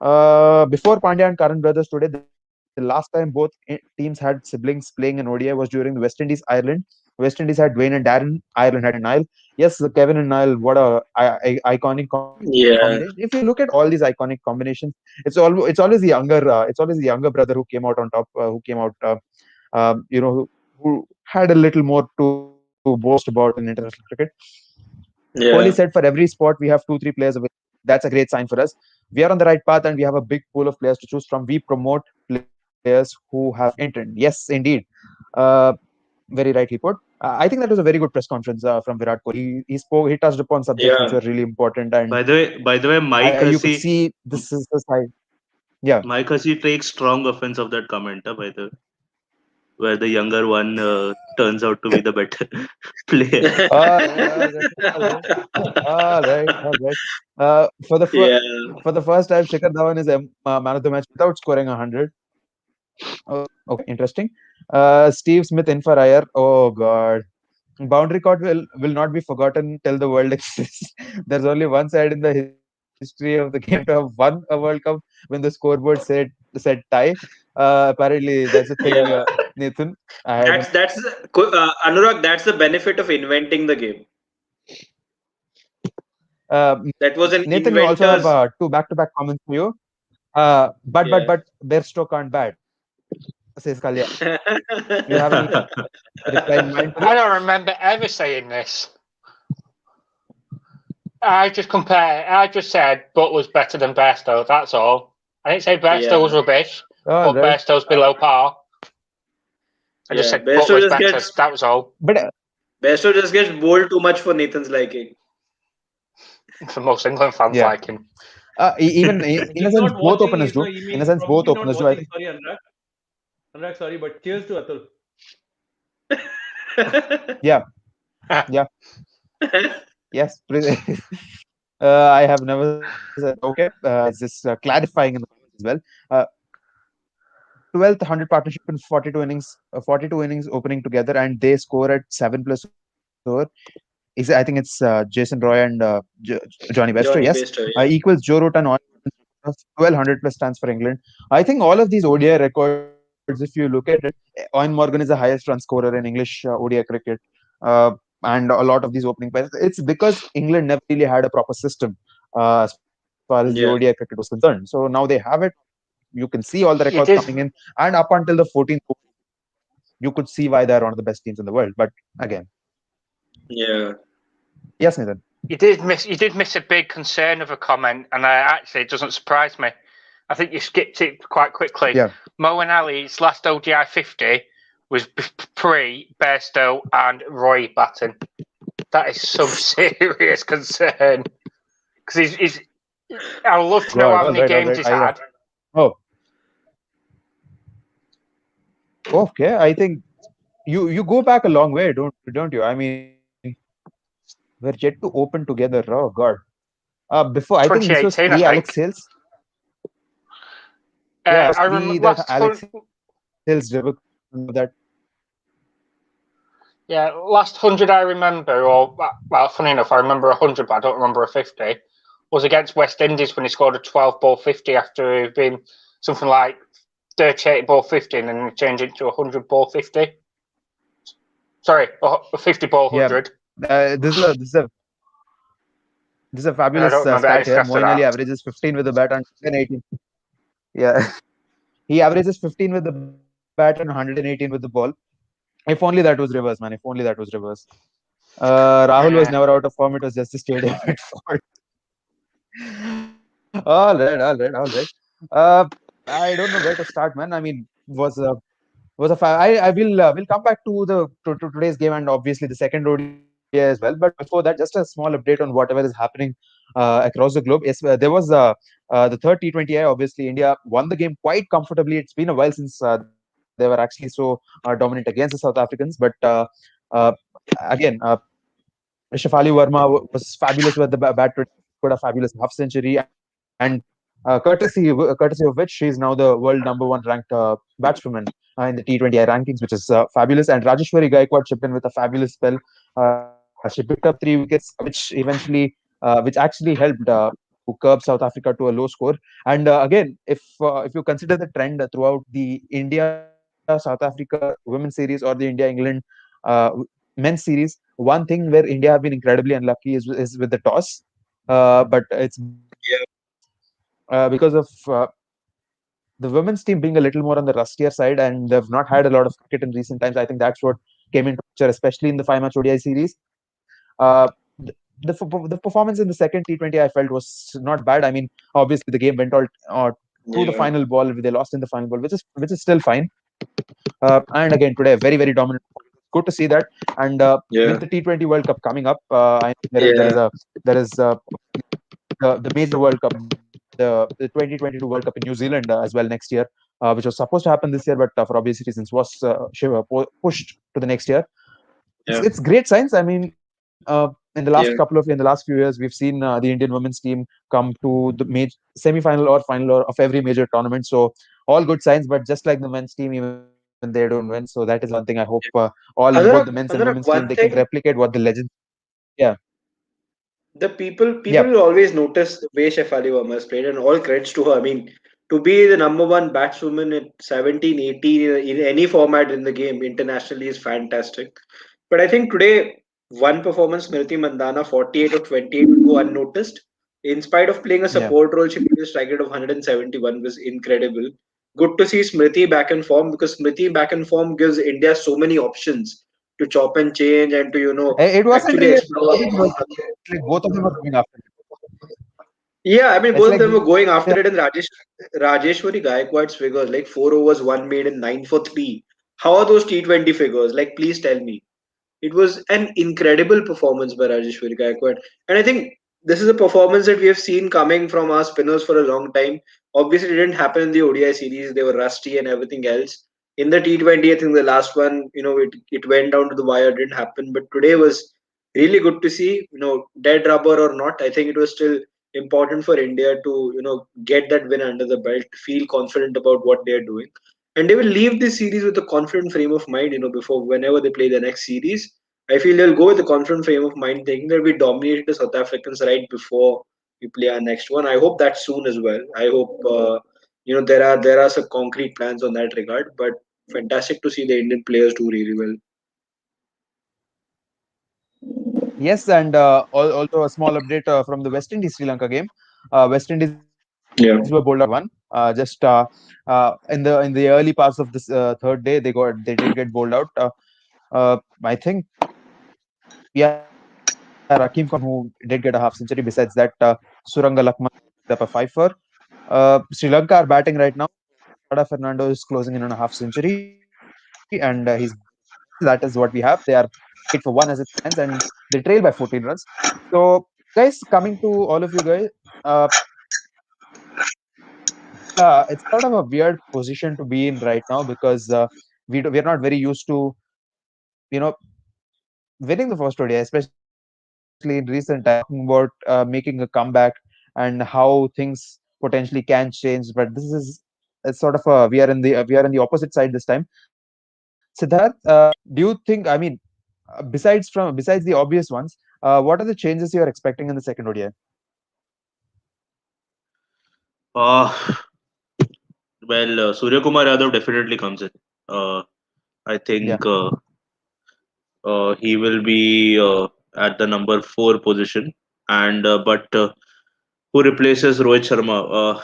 hope. Before Pandya and Karan brothers today, the last time both teams had siblings playing in ODI was during the West Indies Ireland. West Indies had Dwayne and Darren. Ireland had Niall. Yes, Kevin and Niall. What a iconic combination! If you look Yeah, at all these iconic combinations, it's always the younger brother who came out on top, who came out, who had a little more to boast about in international cricket. Kohli said, for yeah, every sport, we have 2, 3 players available. That's a great sign for us. We are on the right path and we have a big pool of players to choose from. We promote players who have entered. Yes, indeed. Uh, Very rightly put. I think that was a very good press conference from Virat Kohli. He spoke, he touched upon subjects which yeah. were really important, and By the way, Mike you could Hussey, see this is the side. Yeah. Mike Hussey takes strong offense of that comment. By the where the younger one turns out to be the better player. All right, all right. For the Yeah, for the first time, Shikhar Dhawan is a man of the match without scoring 100. Okay, interesting. Steve Smith in for Iyer. Oh God, boundary court will not be forgotten till the world exists. There's only one side in the history of the game to have won a World Cup when the scoreboard said tie. Apparently, that's a thing, yeah. Nathan. I don't. That's Anurag. That's the benefit of inventing the game. That was an Nathan, we also have inventor's. two back-to-back comments for you. Yeah. But Bairstow can't bat, says Kalyan. Do you have any reply in mind for I this? don't remember ever saying this. I just said Butler's better than Bairstow. That's all. I didn't say Bairstow was Yeah, rubbish All or right, Bairstow's below par. I just yeah. said Butler's better. That was all. but Besto just gets bold too much for Nathan's liking. For most England fans yeah, like him. in a He's sense, not both watching. openers do. He In a means sense, both probably not openers do. I watching. think. Sorry, Anurag. Anurag, sorry, but cheers to Atul. Yeah, yeah, yes. I have never said okay. It's just clarifying in the comments as well. Uh, 12th 100 partnership in 42 innings opening together, and they score at 7 plus over. I think it's Jason Roy and Johnny Bairstow. Yes, Johnny Besto, yeah. equals Joe Root and 1200 plus stands for England. I think all of these ODI records, if you look at it, Owen Morgan is the highest run scorer in English ODI cricket. Uh, and a lot of these opening pairs. It's because England never really had a proper system as far as the ODI cricket was Yeah, concerned. So now they have it. You can see all the records It coming is. in, and up until the 14th, you could see why they're one of the best teams in the world. But again, yeah. yes, Nathan. You did miss a big concern of a comment, and actually it doesn't surprise me. I think you skipped it quite quickly. Yeah. Mo and Ali's last ODI 50 was pre Bairstow and Roy batting. That is some serious concern because he's. I'd love to know God. how many All games right. he's had. Oh, okay. I think you go back a long way, don't you? I mean, we're yet to open together. Oh God. Before I think this was 2018, pre I Alex think. Hills. Yeah, it was I pre remember that Alex Hills debut and all of that. last 100 I remember, or well, funny enough, I remember 100, but I don't remember a 50. Was against West Indies when he scored a 12 ball 50 after he'd been something like 38 ball 50 and then changed it to a 100 ball 50. Sorry, a 50 ball Yeah. 100. This is a And I fabulous don't remember stat anything here. after Moeen Ali that. averages 15 with the bat and 118. Yeah, he averages 15 with the bat and 118 with the ball. If only that was reverse, man. If only that was reverse. Rahul was Yeah. never out of form. It was just the stadium at fault. All right. I don't know where to start, man. I mean, will come back to to today's game and obviously the second ODI as well. But before that, just a small update on whatever is happening across the globe. Yes, there was the third T20I. Obviously, India won the game quite comfortably. It's been a while since they were actually so dominant against the South Africans. But uh, again, Shafali Verma was fabulous with the bat today. Got a fabulous half century, and courtesy of which she is now the world number one ranked batswoman in the T20I rankings, which is fabulous. And Rajeshwari Gaikwad chipped in with a fabulous spell. She picked up 3 wickets, which actually helped to curb South Africa to a low score. And again, if you consider the trend throughout the India South Africa women's series or the India England uh, men's series, one thing where India have been incredibly unlucky is with the toss. But it's because of the women's team being a little more on the rustier side, and they've not had a lot of cricket in recent times. I think that's what came into picture, especially in the 5 match ODI series. The performance in the second T20 I felt was not bad. I mean, obviously the game went all to the Yeah, final ball. They lost in the final ball, which is still fine. And again today, a very very dominant. Good to see that. And yeah, with the T20 World Cup coming up, I know yeah, there is the major World Cup, the 2022 World Cup in New Zealand as well next year, which was supposed to happen this year, but for obvious reasons was pushed to the next year. yeah, It's great signs. I mean, in the yeah. last few years, we've seen the Indian women's team come to the semi-final or final or of every major tournament. So all good signs. But just like the men's team, even they don't win. So that is one thing I hope all both the men's and women's team they can One thing, replicate what the legends. Yeah, the people yeah, people will always notice the way Shefali Verma has played, and all credits to her. I mean, to be the number one batswoman at 17, 18 in any format in the game internationally is fantastic. But I think today, one performance, Smriti Mandana, 48 or 28, will go unnoticed. In spite of playing a yeah. support role, she played a strike rate of 171, was incredible. Good to see Smriti back in form, because Smriti back in form gives India so many options to chop and change and to, It wasn't actually really a explore. chopping role. Like both of them were going after it. Yeah, I mean, It's both of like them they were have going after it, and Rajeshwari Gaikwad's figures, like 4 overs, one made, and nine for three. How are those T20 figures? Like, please tell me. It was an incredible performance by Rajeshwari Gaikwad. And I think this is a performance that we have seen coming from our spinners for a long time. Obviously, it didn't happen in the ODI series. They were rusty and everything else. In the T20, I think the last one, it went down to the wire, didn't happen. But today was really good to see, dead rubber or not. I think it was still important for India to, get that win under the belt, feel confident about what they are doing. And they will leave this series with a confident frame of mind, before whenever they play the next series. I feel they'll go with a confident frame of mind, thinking that we dominated the South Africans right before we play our next one. I hope that soon as well. I hope there are some concrete plans on that regard. But fantastic to see the Indian players do really well. yes, and also a small update from the West Indies Sri Lanka game. West Indies were bowled out 1-1. Just in the early parts of this third day, they did get bowled out. I think yeah, Rakim Khan who did get a half century. Besides that, Suranga Lakman picked up a 5 for. Sri Lanka are batting right now. Sada Fernando is closing in on a half century, and he's batting with pace. That is what we have. They are 8 for 1 as it stands, and they trail by 14 runs. So, guys, coming to all of you guys, it's sort of a weird position to be in right now because we are not very used to winning the first ODI, especially in recent times. Talking about making a comeback and how things potentially can change, but this is it's sort of we are in the opposite side this time. Siddharth, do you think? I mean, besides the obvious ones, what are the changes you are expecting in the second ODI? Uh, Surya Kumar Yadav definitely comes in. Uh, I think Yeah. he will be at the number four position, and but who replaces Rohit Sharma?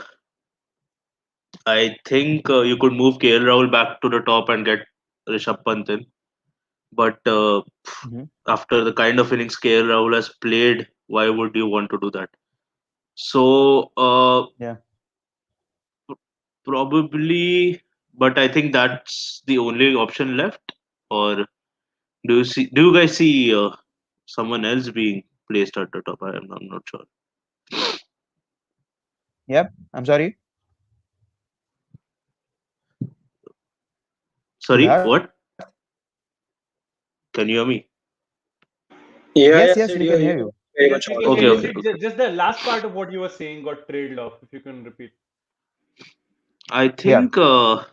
I think you could move KL Rahul back to the top and get Rishabh Pant in, but Hmm. after the kind of innings KL Rahul has played, why would you want to do that? So Yeah. probably, but I think that's the only option left. Or do you guys see someone else being placed at the top? I'm not sure. Yeah. I'm sorry, Sorry, Siddharth. what? Can you hear me? Yes, Yeah, yes, yeah, we Sid, can here, hear here. you. very Yes, much can all you over. Okay, can you okay, repeat okay. just the last part of what you were saying got trailed off? If you can repeat. I think KL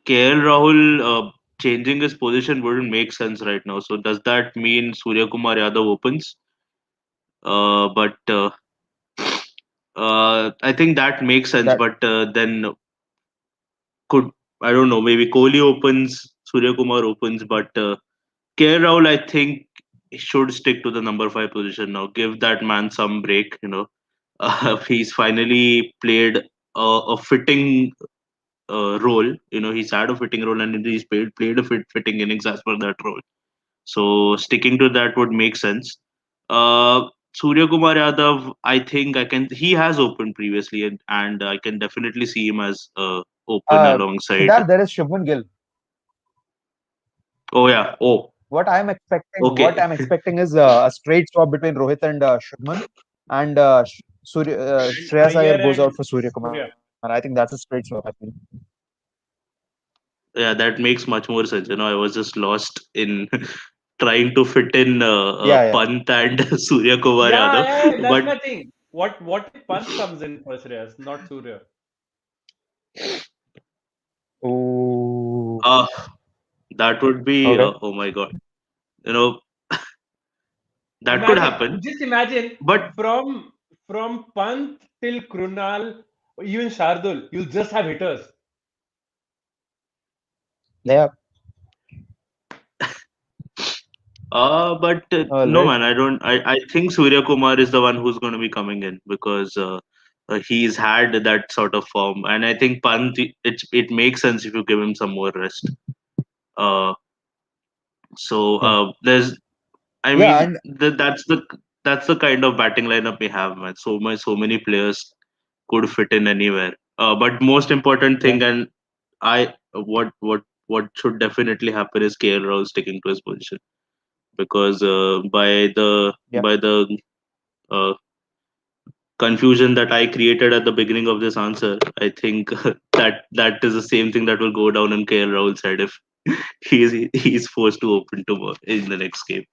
Rahul changing his position wouldn't make sense right now. So does that mean Surya Kumar Yadav opens? But I think that makes sense. That But then could I don't know. Maybe Kohli opens, Surya Kumar opens, but KL Rahul I think should stick to the number five position now. Give that man some break. He's finally played a fitting role. He's had a fitting role and he's played a fitting innings as per that role. So sticking to that would make sense. Surya Kumar Yadav, I think I can. He has opened previously, and I can definitely see him as open alongside. Siddharth, there is Shubman Gill. Oh yeah. Oh, What okay. I'm expecting is a straight swap between Rohit and Shubman, and And Shreyas Iyer Iyer goes out and for Surya Kumar. I Surya. think that's a straight swap. I feel. Yeah, that makes much more sense. I was just lost in trying to fit in Yeah, yeah. Pant and Surya Kumar Yeah, Yadav, yeah, yeah, that's but my thing. What if Pant comes in for Shreyas, not Surya? Oh, uh, that would be okay. oh my god. You know that could Imagine, happen, just imagine but from Pant till Krunal, even Shardul, you'll just have hitters. Yeah. But All no, right. man, I don't. I think Surya Kumar is the one who's going to be coming in because he's had that sort of form, and I think Pant. It makes sense if you give him some more rest. Uh, so Yeah. there's. I Yeah, mean, and that's the kind of batting lineup we have, man. So many players could fit in anywhere. But most important yeah, thing, and what should definitely happen is KL Rahul sticking to his position because yeah. by the uh, confusion that I created at the beginning of this answer, I think that is the same thing that will go down in KL Rahul's head if he's forced to open tomorrow in the next game.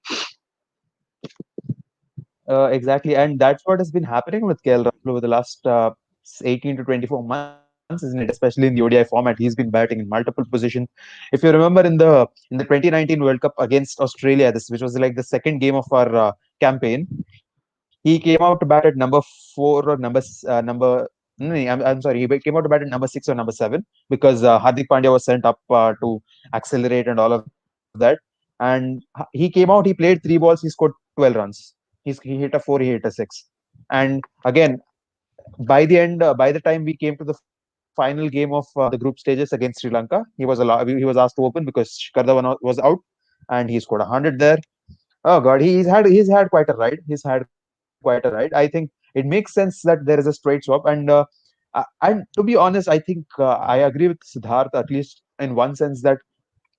Exactly, and that's what has been happening with KL Rahul over the last 18 to 24 months, isn't it? Especially in the ODI format, he's been batting in multiple positions. If you remember in the 2019 World Cup against Australia, this which was like the second game of our campaign, he came out to bat at number four or number. No, no, I'm sorry. He came out to bat at number six or number seven because Hardik Pandya was sent up to accelerate and all of that. And he came out. He played three balls. He scored 12 runs. He hit a four. He hit a six. And again, by the time we came to the final game of the group stages against Sri Lanka, he was asked to open because Shikhar was out, and he scored 100 there. Oh God, he's had quite a ride. He's had quite a ride. I think it makes sense that there is a straight swap, and to be honest, I think I agree with Siddharth at least in one sense that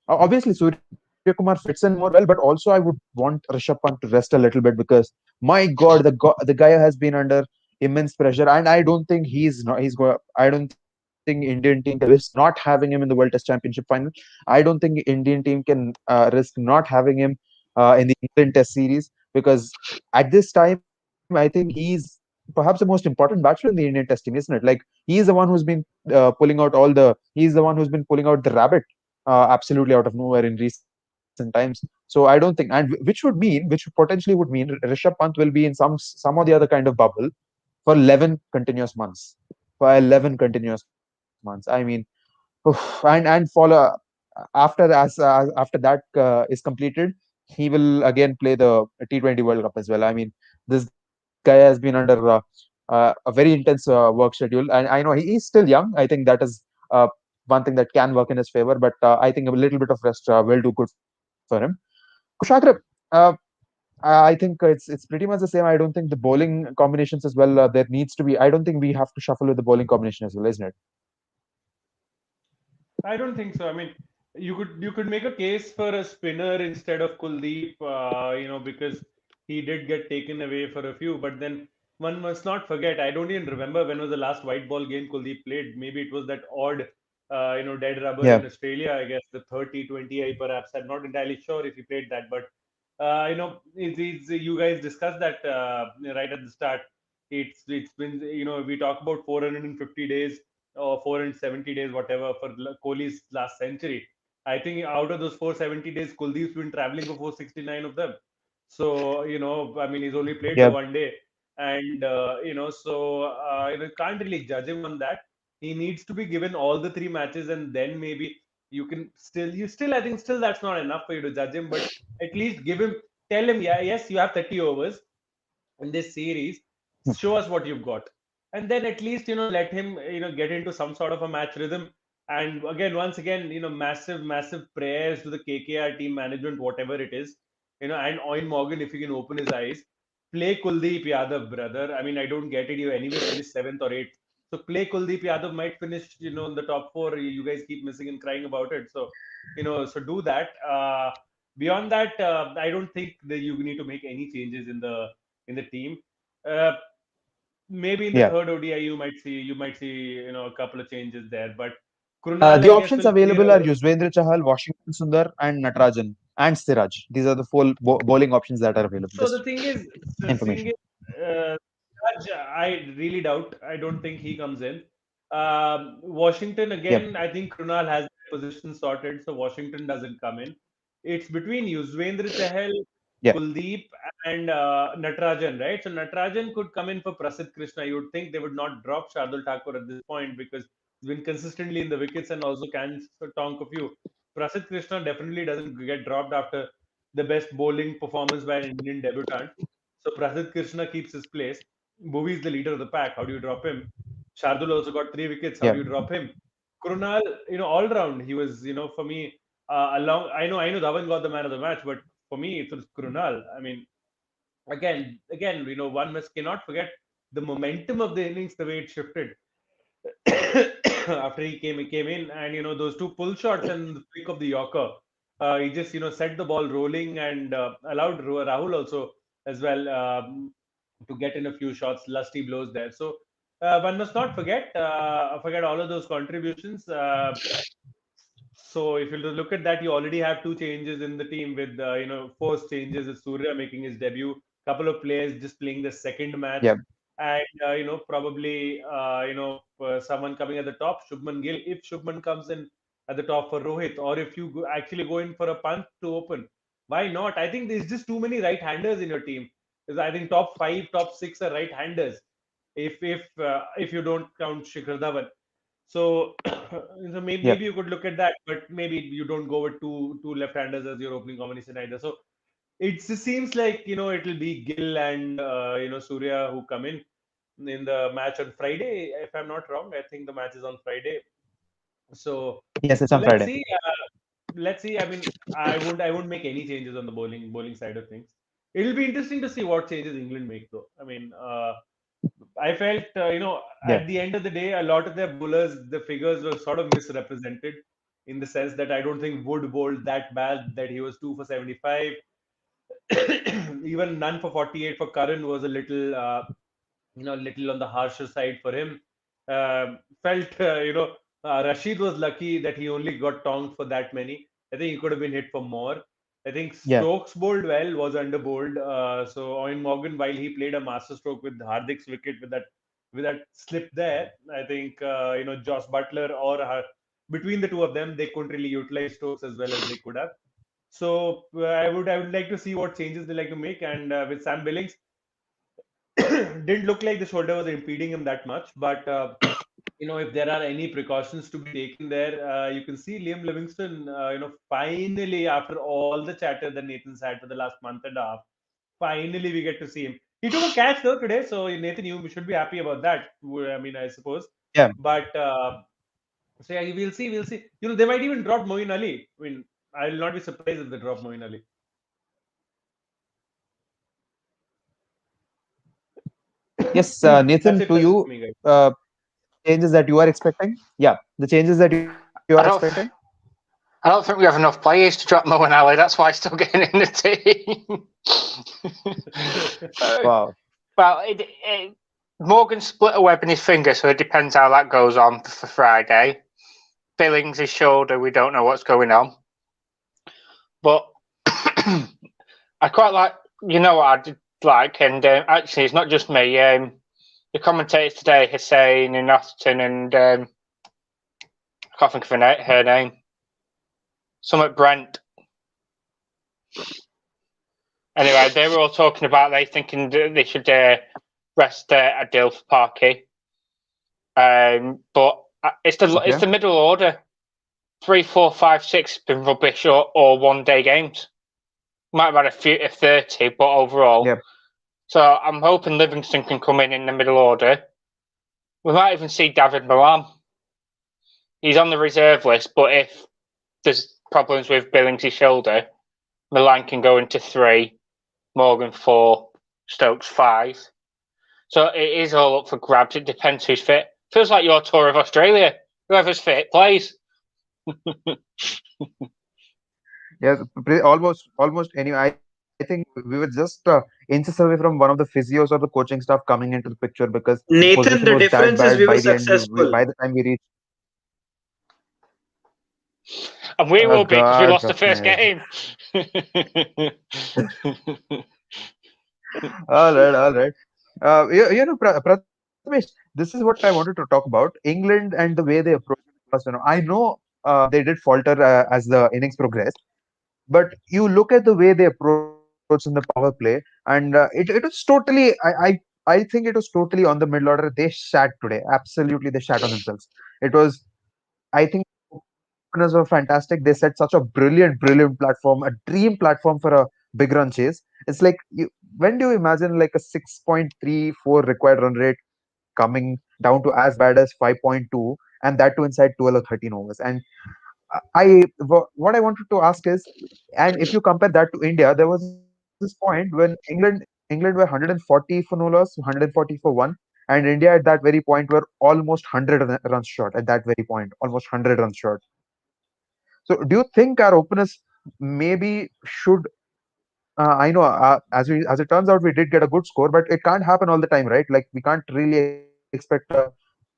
obviously Surya Kumar fits in more well, but also I would want Rishabh Pant to rest a little bit because my God, the guy has been under immense pressure, and I don't think he's not. I don't think Indian team can risk not having him in the World Test Championship final. I don't think Indian team can risk not having him in the England Test series because at this time I think he's perhaps the most important batsman in the Indian Test team, isn't it? Like he's the one who's been he's the one who's been pulling out the rabbit absolutely out of nowhere in recent times. So I don't think, and which potentially would mean Rishabh Pant will be in some or the other kind of bubble for 11 continuous months. For 11 continuous months. I mean, oof, and follow after after that is completed, he will again play the T20 World Cup as well. I mean, this guy has been under a very intense work schedule, and I know he's still young. I think that is uh, one thing that can work in his favor, but I think a little bit of rest will do good for him. Kushagra, uh, I think it's pretty much the same. I don't think the bowling combinations as well. There needs to be. I don't think we have to shuffle with the bowling combination as well, isn't it? I don't think so. I mean, you could make a case for a spinner instead of Kuldeep, because he did get taken away for a few. But then one must not forget. I don't even remember when was the last white ball game Kuldeep played. Maybe it was that odd, dead rubber Yeah. in Australia. I guess the 30-20 perhaps. I'm not entirely sure if he played that, but You guys discussed that right at the start. It's been, we talk about 450 days or 470 days, whatever, for Kohli's last century. I think out of those 470 days, Kuldeep's been traveling for 469 of them. So, I mean, he's only played the Yeah. 1 day, and can't really judge him on that. He needs to be given all the three matches, and then maybe you still, I think, still that's not enough for you to judge him, but at least give him, tell him, yeah, yes, you have 30 overs in this series. Show us what you've got, and then at least let him get into some sort of a match rhythm. And again, once again, massive prayers to the KKR team management, whatever it is, and Owen Morgan, if he can open his eyes, play Kuldeep Yadav, brother. I mean, I don't get it. You anyway finished seventh or eighth, so play Kuldeep Yadav. Might finish in the top four. You guys keep missing and crying about it, so so do that. Beyond that, I don't think that you need to make any changes in the team. Uh, Maybe in the Yeah. third ODI you might see a couple of changes there, but Krunal, The I guess, options will clear available are away. Yuzvendra Chahal, Washington Sundar, and Natarajan and Siraj. These are the four bowling options that are available. So the Just thing is, the thing information. is, Raj, I really doubt. I don't think he comes in. Washington Yep. again. I think Krunal has the position sorted, so Washington doesn't come in. It's between Yuzvendra Chahal, Yeah. Kuldeep, and Natarajan, right? So Natarajan could come in for Prasidh Krishna. You would think they would not drop Shardul Thakur at this point because he's been consistently in the wickets and also can tonk a few. Prasidh Krishna definitely doesn't get dropped after the best bowling performance by an Indian debutant. So Prasidh Krishna keeps his place. Bhuvi is the leader of the pack. How do you drop him? Shardul also got 3 wickets. How Yeah. do you drop him? Krunal, all round, he was, for me, along. I know, Dhawan got the man of the match, but for me, it was Krunal. I mean, again, one must cannot forget the momentum of the innings, the way it shifted after he came in, and those two pull shots and the flick of the Yorker. He just set the ball rolling and allowed Rahul also as well to get in a few shots, lusty blows there. So one must not forget all of those contributions. So if you look at that, you already have two changes in the team with forced changes. With Surya making his debut, couple of players just playing the second match, Yeah. and probably someone coming at the top, Shubman Gill. If Shubman comes in at the top for Rohit, or if you actually go in for a punt to open, why not? I think there's just too many right-handers in your team. Because I think top five, top six are right-handers. If you don't count Shikhar Dhawan. So, so Yeah. maybe you could look at that, but maybe you don't go with two left-handers as your opening combination either. So it seems like it'll be Gill and Surya who come in the match on Friday. If I'm not wrong, I think the match is on Friday. So Yes, it's so on let's Friday. see. Let's see. I mean, I won't make any changes on the bowling side of things. It'll be interesting to see what changes England make, though. I mean, I felt, Yeah. at the end of the day, a lot of their bowlers, the figures were sort of misrepresented in the sense that I don't think Wood bowled that bad, that he was 2 for 75. Even none for 48 for Curran was a little, little on the harsher side for him. Felt, Rashid was lucky that he only got tonked for that many. I think he could have been hit for more. I think Yeah. Stokes bowled well, was under bowled. So Owen Morgan, while he played a master stroke with Hardik's wicket with that slip there, I think Josh Butler or between the two of them, they couldn't really utilize Stokes as well as they could have. So I would like to see what changes they like to make. And with Sam Billings, didn't look like the shoulder was impeding him that much. But if there are any precautions to be taken there, you can see Liam Livingston. Finally, after all the chatter that Nathan's had for the last month and a half, finally we get to see him. He took a catch though today, so Nathan, you should be happy about that. I mean, I suppose. Yeah. But so yeah, we'll see. We'll see. They might even drop Moeen Ali. I mean, I will not be surprised if they drop Moeen Ali. Yes, That's Nathan, it. to That's it for you, me, guys. changes that you are expecting. Yeah, the changes that you are expecting. I don't. I don't think we have enough players to drop Mo and Ali. That's why he's still getting in the team. Wow. Well, Morgan split a web in his finger, so it depends how that goes on for Friday. Billings his shoulder, we don't know what's going on. But I quite like, you know what I did like, and actually, it's not just me. The commentators today, Hussein and Atherton, and I can't think of her name. Summit Brent. Anyway, they were all talking about they thinking they should rest Adil for Parky. But it's the Okay. middle order. 3, 4, 5, 6 been rubbish or 1-day games. Might have had a few, a 30, but overall. Yep. So I'm hoping Livingston can come in the middle order. We might even see David Milan. He's on the reserve list, but if there's problems with Billings' shoulder, Milan can go into 3, Morgan 4, Stokes 5. So it is all up for grabs. It depends who's fit. Feels like your tour of Australia. Whoever's fit plays. Yes, almost. Anyway, I think we were just inches away from one of the physios or the coaching staff coming into the picture because the position Nathan, was the that difference is bad we by were the end. successful. By the time we reached, And we will be because we God lost the of first me. game. All right. Prathamesh, this is what I wanted to talk about. England and the way they approach it first. I know they did falter as the innings progressed, but you look at the way they approach in the power play, and it was totally. I think it was totally on the middle order. They shat today. Absolutely, they shat on themselves. It was. I think openers were fantastic. They set such a brilliant platform, a dream platform for a big run chase. It's like when do you imagine like a 6.34 required run rate coming down to as bad as 5.2, and that too inside 12 or 13 overs? And what I wanted to ask is, and if you compare that to India, there was this point when England were 140 for no loss, 140 for one, and India at that very point were almost 100 runs short. At that very point, almost 100 runs short. So, do you think our openers maybe should? I know, as it turns out, we did get a good score, but it can't happen all the time, right? Like we can't really expect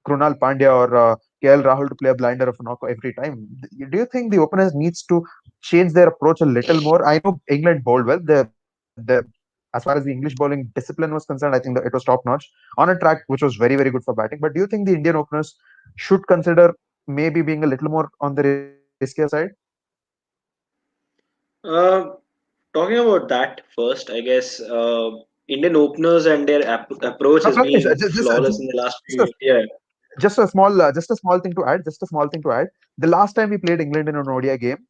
Krunal Pandya or KL Rahul to play a blinder of a knock every time. Do you think the openers needs to change their approach a little more? I know England bowled well. The as far as the English bowling discipline was concerned, I think that it was top notch on a track which was very good for batting. But do you think the Indian openers should consider maybe being a little more on the riskier side? Uh, Talking about that first, I guess Indian openers and their approach has Prathamesh, been flawless in the last few years. Yeah, just a small thing to add. Just a small thing to add. The last time we played England in an ODI game,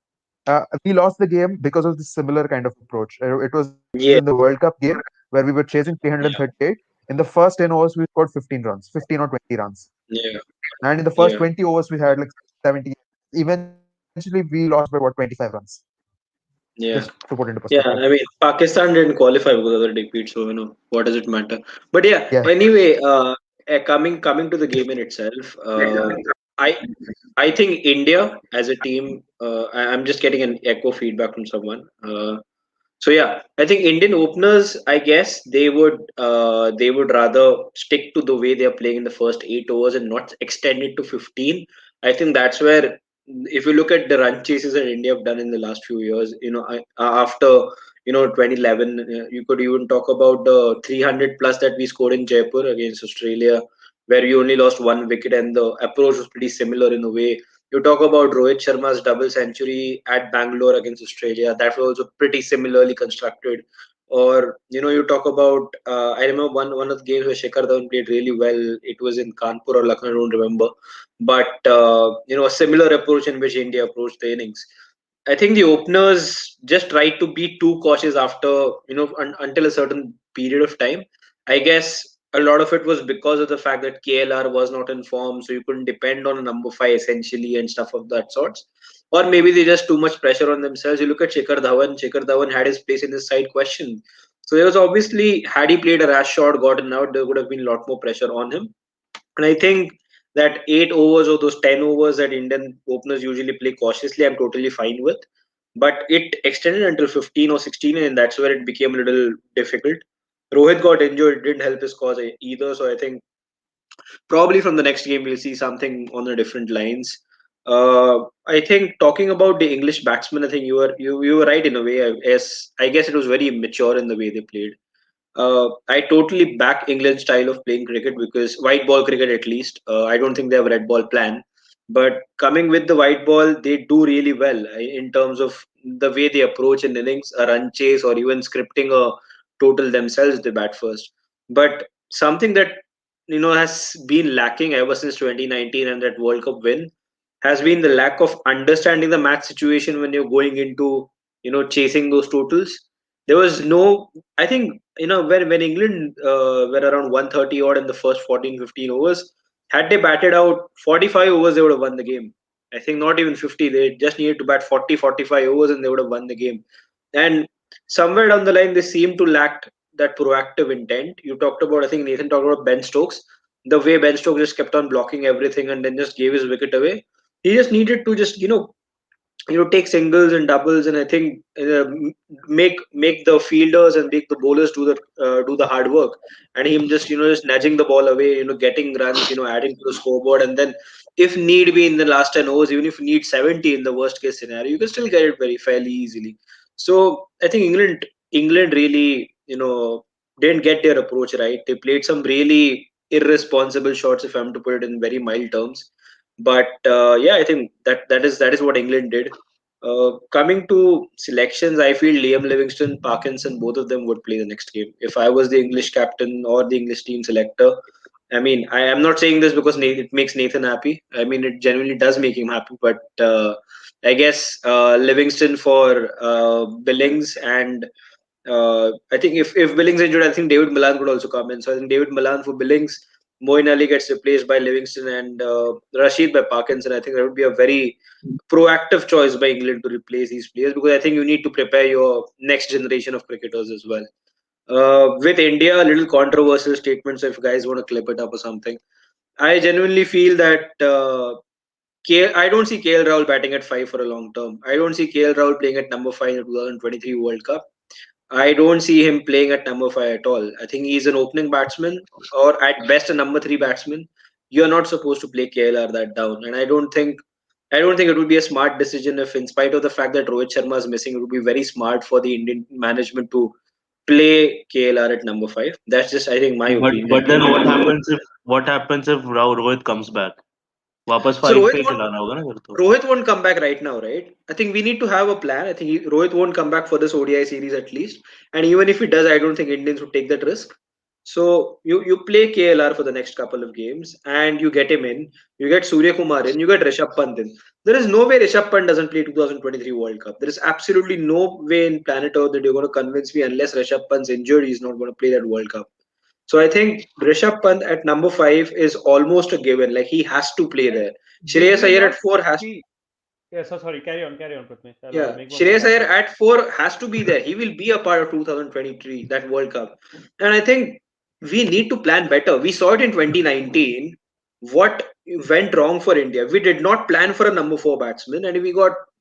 we lost the game because of the similar kind of approach. It was in the World yeah, Cup game where we were chasing yeah, 338. In the first 10 overs, we scored 15 runs, 15 or 20 runs. yeah, And in the first yeah, 20 overs, we had like 70. Eventually, we lost by what, 25 runs. Just to yeah. put into perspective. Yeah, I mean, Pakistan didn't qualify because of the defeat, so what does it matter? But yeah, Yeah. anyway, coming to the game in itself, I I think India as a team. I'm just getting an echo feedback from someone. So yeah, I think Indian openers, I guess they would rather stick to the way they are playing in the first 8 overs and not extend it to 15. I think that's where, if you look at the run chases that India have done in the last few years, after 2011, you could even talk about the 300 plus that we scored in Jaipur against Australia, where we only lost one wicket, and the approach was pretty similar in a way. You talk about Rohit Sharma's double century at Bangalore against Australia. That was also pretty similarly constructed. Or you talk about. I remember one of the games where Shikhar Dhawan played really well. It was in Kanpur or Lucknow, I don't remember. But a similar approach in which India approached the innings. I think the openers just tried to be too cautious after until a certain period of time. I guess a lot of it was because of the fact that KLR was not in form, so you couldn't depend on a number five essentially and stuff of that sorts. Or maybe they just too much pressure on themselves. You look at Shikhar Dhawan. Shikhar Dhawan had his place in this side question. So there was obviously, had he played a rash shot, gotten out, there would have been a lot more pressure on him. And I think that 8 overs or those 10 overs that Indian openers usually play cautiously, I'm totally fine with. But it extended until 15 or 16, and that's where it became a little difficult. Rohit got injured, it didn't help his cause either. So I think probably from the next game we'll see something on the different lines. I think talking about the English batsmen, I think you were right in a way. Yes, I guess it was very immature in the way they played. I totally back England's style of playing cricket because white ball cricket at least. I don't think they have a red ball plan, but coming with the white ball, they do really well in terms of the way they approach an innings, a run chase, or even scripting a total themselves. They bat first, but something that has been lacking ever since 2019 and that World Cup win has been the lack of understanding the match situation when you're going into chasing those totals. There was no, I think, when England were around 130 odd in the first 14-15 overs, had they batted out 45 overs, they would have won the game. I think not even 50. They just needed to bat 40-45 overs and they would have won the game. And somewhere down the line, they seem to lack that proactive intent. You talked about, I think Nathan talked about Ben Stokes. The way Ben Stokes just kept on blocking everything and then just gave his wicket away. He just needed to just take singles and doubles, and I think make the fielders and make the bowlers do the hard work, and him just just nudging the ball away, getting runs, adding to the scoreboard, and then if need be in the last 10 overs, even if you need 70 in the worst case scenario, you can still get it very fairly easily. So I think England really didn't get their approach right. They played some really irresponsible shots, if I'm to put it in very mild terms. But yeah, I think that is what England did. Coming to selections, I feel Liam Livingston, Parkinson, both of them would play the next game. If I was the English captain or the English team selector, I mean, I am not saying this because it makes Nathan happy. I mean, it genuinely does make him happy. But I guess Livingston for Billings, and I think if Billings injured, I think David Milan could also come in. So I think David Milan for Billings, Moeen Ali gets replaced by Livingston, and Rashid by Parkinson. I think that would be a very proactive choice by England to replace these players, because I think you need to prepare your next generation of cricketers as well. With India, a little controversial statements if guys want to clip it up or something. I genuinely feel that I don't see KL Rahul batting at five for a long term. I don't see KL Rahul playing at number five in the 2023 World Cup. I don't see him playing at number five at all. I think he's an opening batsman, or at best a number three batsman. You're not supposed to play KLR that down, and I don't think it would be a smart decision if, in spite of the fact that Rohit Sharma is missing, it would be very smart for the Indian management to play KLR at number five. That's just, I think, my opinion. But then what happens if Rohit comes back? वापस So five Rohit पे ही won't खिलाना होगा ना फिर तो. Rohit won't come back right now, right? I think we need to have a plan. I think Rohit won't come back for this ODI series at least. And even if he does, I don't think Indians would take that risk. So you play KLR for the next couple of games and you get him in. You get Surya Kumar in. You get Rishabh Pant in. There is no way Rishabh Pant doesn't play 2023 World Cup. There is absolutely no way in planet Earth that you're going to convince me, unless Rishabh Pant's injured, he's not going to play that World Cup. So I think Rishabh Pant at number five is almost a given. Like, he has to play And there. did Shreyas we Iyer not at four has see? Yeah, so sorry. Carry on, Pratmesh. I'll yeah, make one more Shreyas Iyer after. at four has to be there. He will be a part of 2023, that World Cup. And I think we need to plan better. We saw it in 2019. What went wrong for India? We did not plan for a number four batsman, and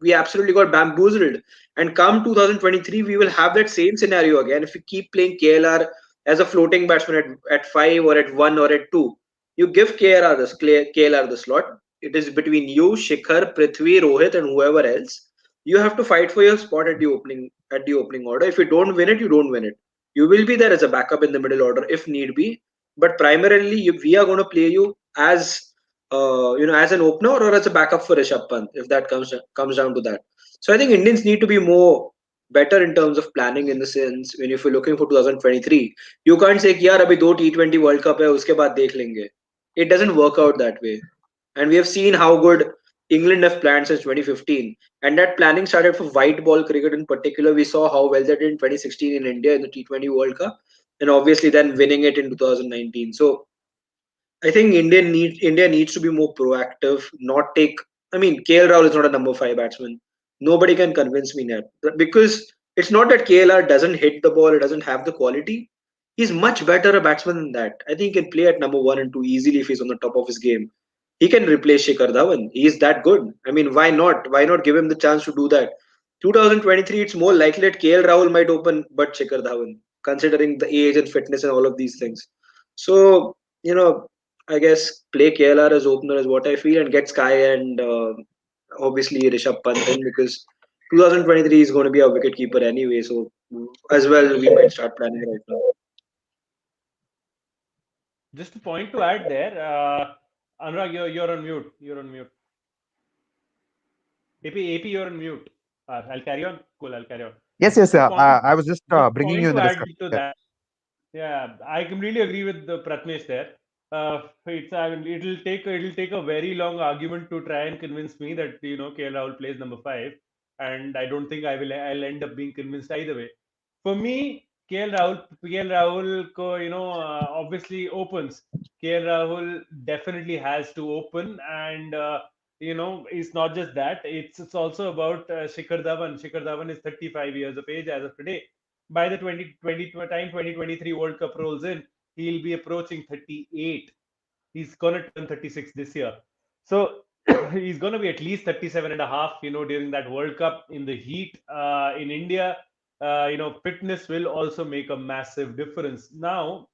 we absolutely got bamboozled. And come 2023, we will have that same scenario again if we keep playing KLR as a floating batsman at five or at one or at two. You give KLR the slot. It is between you, Shikhar, Prithvi, Rohit, and whoever else. You have to fight for your spot at the opening order. If you don't win it, you don't win it. You will be there as a backup in the middle order if need be, but primarily we are going to play you as an opener or as a backup for Rishabh Pant, if that comes down to that. So I think Indians need to be more better in terms of planning, in the sense, when if you're looking for 2023, you can't say कि यार अभी दो T20 World Cup है उसके बाद देख लेंगे. It doesn't work out that way, and we have seen how good England have planned since 2015, and that planning started for white ball cricket in particular. We saw how well they did in 2016 in India in the T20 World Cup, and obviously then winning it in 2019. So I think India needs to be more proactive, not take. I mean, KL Rahul is not a number five batsman. Nobody can convince me that, because it's not that KLR doesn't hit the ball, it doesn't have the quality. He's much better a batsman than that. I think he can play at number one and two easily if he's on the top of his game. He can replace Shikhar Dhawan. He is that good. I mean, why not? Why not give him the chance to do that? 2023, it's more likely that KL Rahul might open, but Shikhar Dhawan, considering the age and fitness and all of these things. So, I guess play KLR as opener is what I feel, and get Sky and obviously Rishabh Pant in, because 2023 is going to be a wicket keeper anyway. So as well, we might start planning right now. Just a point to add there, Anurag, you're on mute. You're on mute. AP, you're on mute. I'll carry on. Cool, I'll carry on. Yes, yes. Just a point. I was just Just a bringing point you in to the add discussion. to Yeah. that. Yeah, I completely agree with the Pratnesh there. I mean, it'll take a very long argument to try and convince me that KL Rahul plays number five, and I don't think I'll end up being convinced either way. For me, KL Rahul, obviously opens. KL Rahul definitely has to open, and it's not just that. It's also about Shikhar Dhawan. Shikhar Dhawan is 35 years of age as of today. By the 2023 World Cup rolls in, he'll be approaching 38. He's gonna turn 36 this year. So he's gonna be at least 37 and a half, during that World Cup in the heat in India. Fitness will also make a massive difference. Now,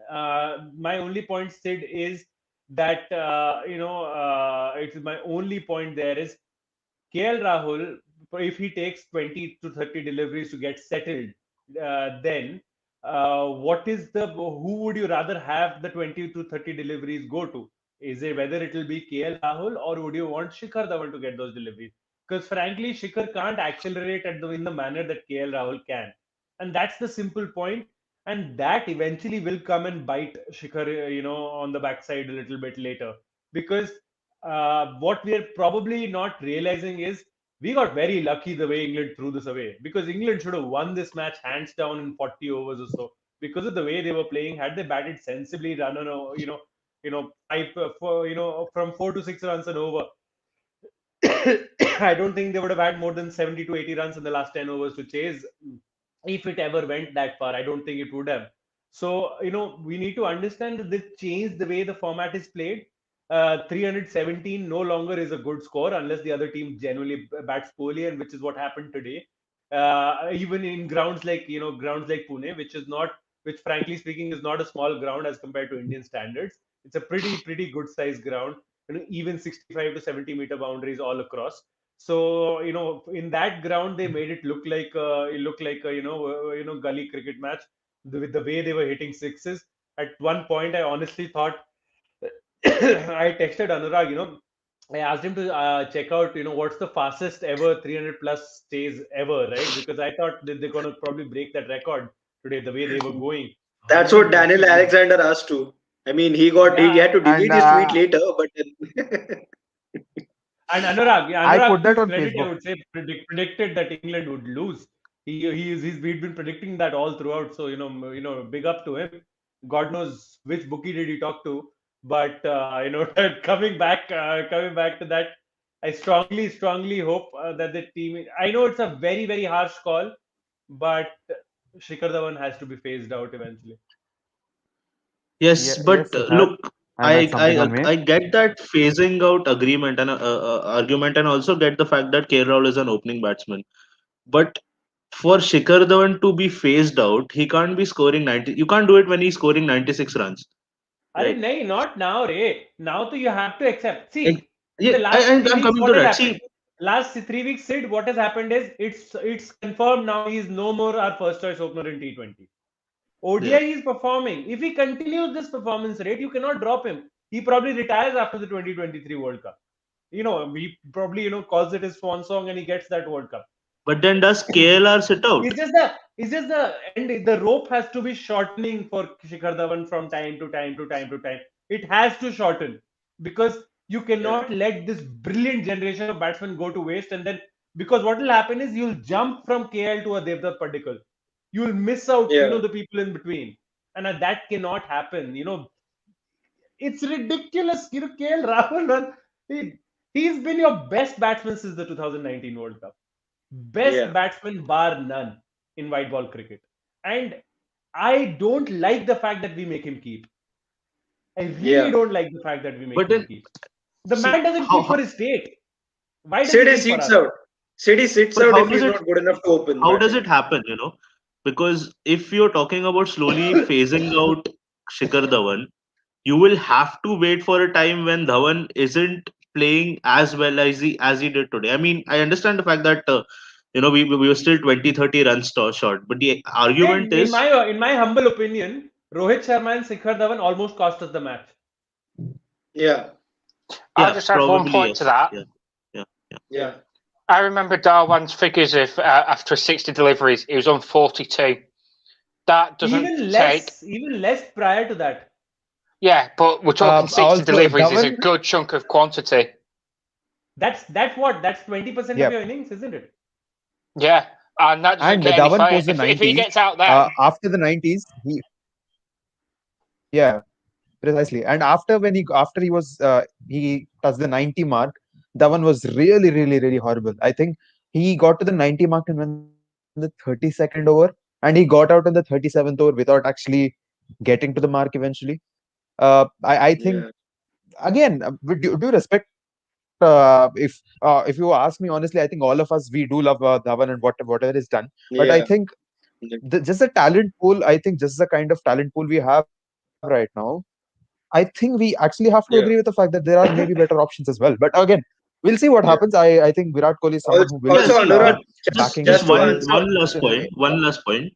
my only point, Sid, is that it's my only point there is KL Rahul, if he takes 20 to 30 deliveries to get settled, then what is who would you rather have the 20 to 30 deliveries go to? Is it whether it will be KL Rahul, or would you want Shikhar Dhawan to get those deliveries? Because frankly, Shikhar can't accelerate in the manner that KL Rahul can. And that's the simple point. And that eventually will come and bite Shikhar, on the backside a little bit later. Because what we are probably not realizing is we got very lucky the way England threw this away, because England should have won this match hands down in 40 overs or so, because of the way they were playing. Had they batted sensibly, run on five, from 4 to 6 runs and over, I don't think they would have had more than 70 to 80 runs in the last 10 overs to chase, if it ever went that far. I don't think it would have. So, we need to understand that this changed the way the format is played. 317 no longer is a good score unless the other team genuinely bats poorly, and which is what happened today. Even in grounds like Pune, which frankly speaking is not a small ground as compared to Indian standards. It's a pretty good sized ground. Even 65 to 70-meter boundaries all across. So in that ground, they made it look like a gully cricket match, with the way they were hitting sixes. At one point, I honestly thought I texted Anurag. I asked him to check out, what's the fastest ever 300 plus stays ever, right? Because I thought that they're gonna probably break that record today, the way they were going. That's what Daniel 130. Alexander asked to. I mean, he Yeah, had to And delete his tweet later, but then and Anurag, yeah, I Anurag, put to that his on credit, I Facebook. would say predicted that England would lose. We'd been predicting that all throughout. So big up to him. God knows which bookie did he talk to, but coming back to that, I strongly hope that the team. I know it's a very harsh call, but Shikhar Dhawan has to be phased out eventually. Yes, Yeah, but yes, it has. look, And that's something I'll make. I get that phasing out agreement and argument, and also get the fact that KL Rahul is an opening batsman. But for Shikhar Dhawan to be phased out, he can't be scoring 90. You can't do it when he's scoring 96 runs, Arey, right? nahi, not now, Ray. Now, you have to accept. Ex- See, in Yeah, the last three I'm weeks, coming to what has that. happened? See, Last 3 weeks, Sid, what has happened is it's confirmed now. He's no more our first choice opener in T20. yeah, ODI is performing. If he continues this performance rate, you cannot drop him. He probably retires after the 2023 World Cup. He probably calls it his swan song, and he gets that World Cup. but then does KLR sit out? It's just the end. The rope has to be shortening for Shikhar Dhawan from time to time to time to time. It has to shorten, because you yeah, cannot let this brilliant generation of batsmen go to waste. And then, because what will happen is you'll jump from KL to a Devdutt Padikkal. You'll miss out, yeah, the people in between, and that cannot happen. It's ridiculous. KL Rahul, man, he's been your best batsman since the 2019 World Cup. Best yeah, batsman bar none in white ball cricket. And I don't like the fact that we make him keep. I really yeah. don't like the fact that we make But him then keep. The see man doesn't keep for his state. Why does he City keep for seats us? out. City sits but out if he's not good enough to open how does batting. it happen? Because if you're talking about slowly phasing out Shikhar Dhawan, you will have to wait for a time when Dhawan isn't playing as well as he did today. I mean, I understand the fact that we were still 20-30 runs short, but the argument Sid, is in my humble opinion, Rohit Sharma and Shikhar Dhawan almost cost us the match. Yeah, I'll yeah, just add one probably point to yes, that. yeah, yeah, yeah. Yeah. yeah, I remember Darwan's figures of after 60 deliveries, he was on 42. That doesn't take. Even less prior to that. Yeah, but we're talking 60 Also, deliveries is a Dhawan, good chunk of quantity. That's what? That's 20% of yeah, your innings, isn't it? Yeah, and that doesn't and get any Dhawan fire. post the If he 90s. gets out then, After the 90s, yeah, precisely. And after he was he touched the 90 mark, Dhawan was really, really, really horrible. I think he got to the 90 mark and won the 32nd over, and he got out on the 37th over without actually getting to the mark eventually. I think yeah, again, with due respect, if you ask me honestly, I think all of us we do love Dhawan and whatever is done. But I yeah. think just the talent pool, I think just the kind of talent pool we have right now, I think we actually have to agree with the fact that there are maybe better options as well. But again, we'll see what happens. Yeah. I think Virat Kohli is someone who will Yeah, keep Also, see, Anurag, backing his just just to players. answer, one last point.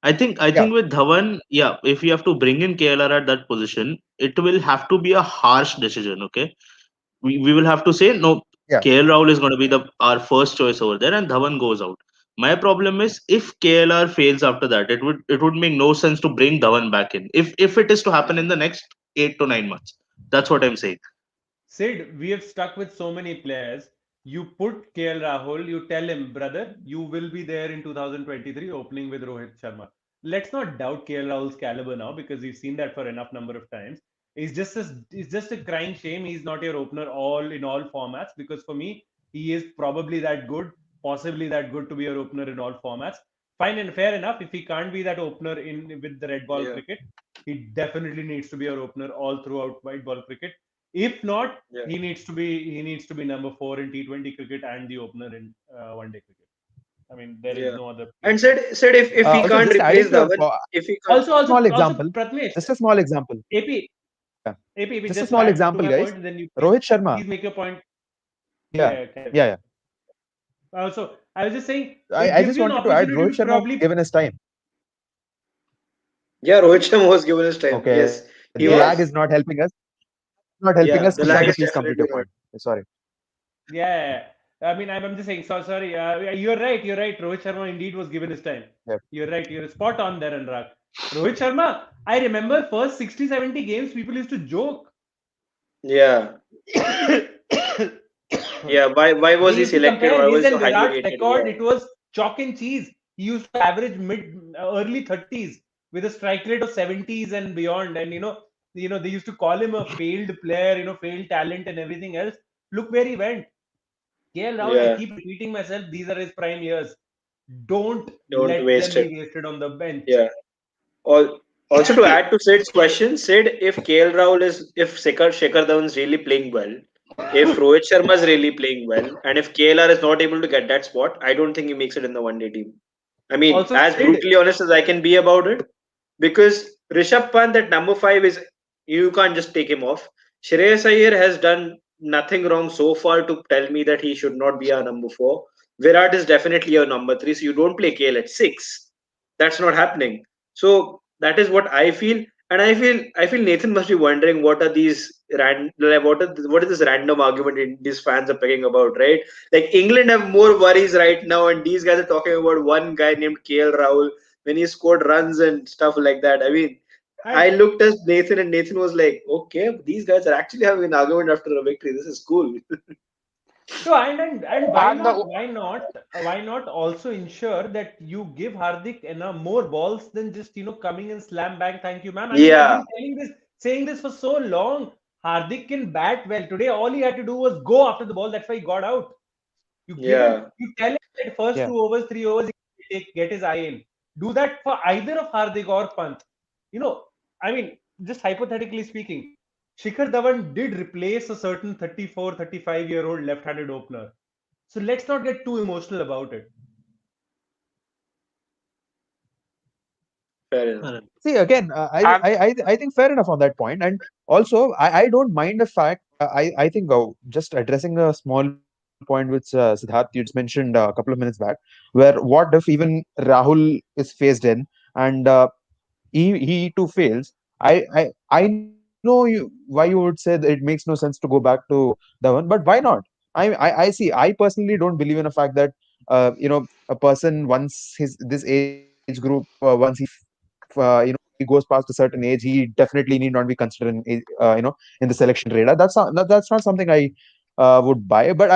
I think Yeah, with Dhawan, yeah, if you have to bring in KLR at that position, it will have to be a harsh decision. Okay, we will have to say no. yeah. KL Rahul is going to be the our first choice over there, and Dhawan goes out. My problem is if KLR fails after that, it would make no sense to bring Dhawan back in. If it is to happen in the next 8 to 9 months, that's what I'm saying. Sid, we have stuck with so many players. You put KL Rahul, you tell him, brother, you will be there in 2023 opening with Rohit Sharma. Let's not doubt KL Rahul's caliber now because we've seen that for enough number of times. It's just a crying shame he's not your opener all in all formats because for me, he is probably that good, possibly that good to be your opener in all formats. Fine and fair enough. If he can't be that opener in with the red ball yeah, cricket, he definitely needs to be your opener all throughout white ball cricket. If not, yeah. he needs to be number four in T20 cricket and the opener in one day cricket. I mean, there is Yeah. no other And place for him. said if he Also, can't just replace adding to Dhawan, if he can't, Also, just a also, small also, example, Pratmesh, just a small example. AP, Yeah, AP, just a just small add to example, my guys. point. Then you Rohit Sharma. please make your point. Yeah, Yeah, carry on. yeah, yeah. Also, I was just saying it I gives just you an wanted to add opportunity Rohit to Sharma was probably given his time. yeah, Rohit Sharma was given his time. Okay, Yes, the he lag is yeah. was. not helping us. Not helping Yeah, us. the Shahid, lag is please complete your definitely point. not. Sorry. Yeah, I mean, I'm just saying. So sorry. You're right. You're right. Rohit Sharma indeed was given his time. Yeah. You're right. You're spot on there, Anurag. Rohit Sharma. I remember first 60, 70 games, people used to joke. Yeah, yeah. Why was They he used to selected? compare Why his was he so and highly Virat's rated? record. Yeah, It was chalk and cheese. He used to average early 30s with a strike rate of 70s and beyond. And they used to call him a failed player, failed talent and everything else. Look where he went. KL Rahul, I yeah. keep repeating myself, these are his prime years. Don't Don't let waste them be it. wasted on the bench. Yeah. Also to add to Sid's question, Sid, if KL Rahul is if Shekhar Dhawan is really playing well, if Rohit Sharma is really playing well, and if KLR is not able to get that spot, I don't think he makes it in the one day team. I mean, Also, as Sid, brutally honest as I can be about it, because Rishabh Pant at number five is you can't just take him off. Shreyas Iyer has done nothing wrong so far to tell me that he should not be our number four. Virat is definitely your number three, so you don't play KL at six. That's not happening. So that is what I feel, and I feel Nathan must be wondering what are these what is this random argument these fans are picking about, right? Like England have more worries right now, and these guys are talking about one guy named KL Rahul when he scored runs and stuff like that. I mean, I and looked at Nathan, and Nathan was like, "Okay, these guys are actually having an argument after a victory. This is cool." no, and why I'm not? not. Why not also ensure that you give Hardik more balls than just coming and slam bang. Thank you, ma'am. I mean, I've Yeah, been saying this for so long. Hardik can bat well. Today, all he had to do was go after the ball. That's why he got out. yeah, You tell him that first Yeah. 2 overs, 3 overs, get his eye in. Do that for either of Hardik or Pant. You know, I mean, just hypothetically speaking, Shikhar Dhawan did replace a certain 34, 35-year-old left-handed opener. So let's not get too emotional about it. fair enough. Correct. See, again, I'm I think fair enough on that point. And also, I don't mind the fact I think just addressing a small point which Siddharth you just mentioned a couple of minutes back, where what if even Rahul is phased in and he too fails. I know why you would say that it makes no sense to go back to Dhawan, but why not? I see. I personally don't believe in the fact that a person once this age group once he goes past a certain age, he definitely need not be considered in the selection radar. That's not something I would buy. But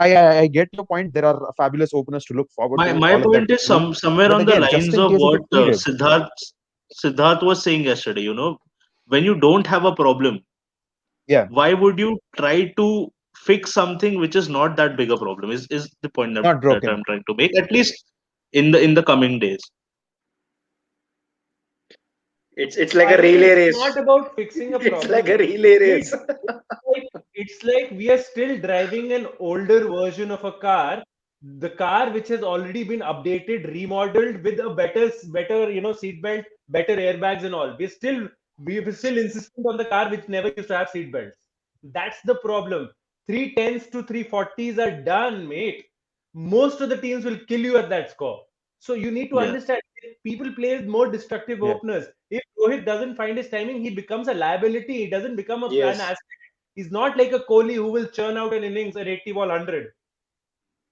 I get your point. There are fabulous openers to look forward to. My All of that point is true. somewhere But on the again, just lines in of case if what it's needed, Siddharth was saying yesterday. When you don't have a problem, yeah, why would you try to fix something which is not that big a problem? Is the point not that broken. I'm trying to make, at least in the coming days. It's like a I mean, relay it's race. not about fixing a It's like problem. a relay It's race. it's like we are still driving an older version of a car, the car which has already been updated, remodeled with a better seat belt, better airbags and all. We're still insistent on the car which never used to have seat belts. That's the problem. 310s to 340s are done, mate. Most of the teams will kill you at that score. So you need to Yeah. understand, people play with more destructive Yeah, openers. If Rohit doesn't find his timing, he becomes a liability. He doesn't become an Yes. asset. He's not like a Kohli who will churn out an innings at 80 ball 100.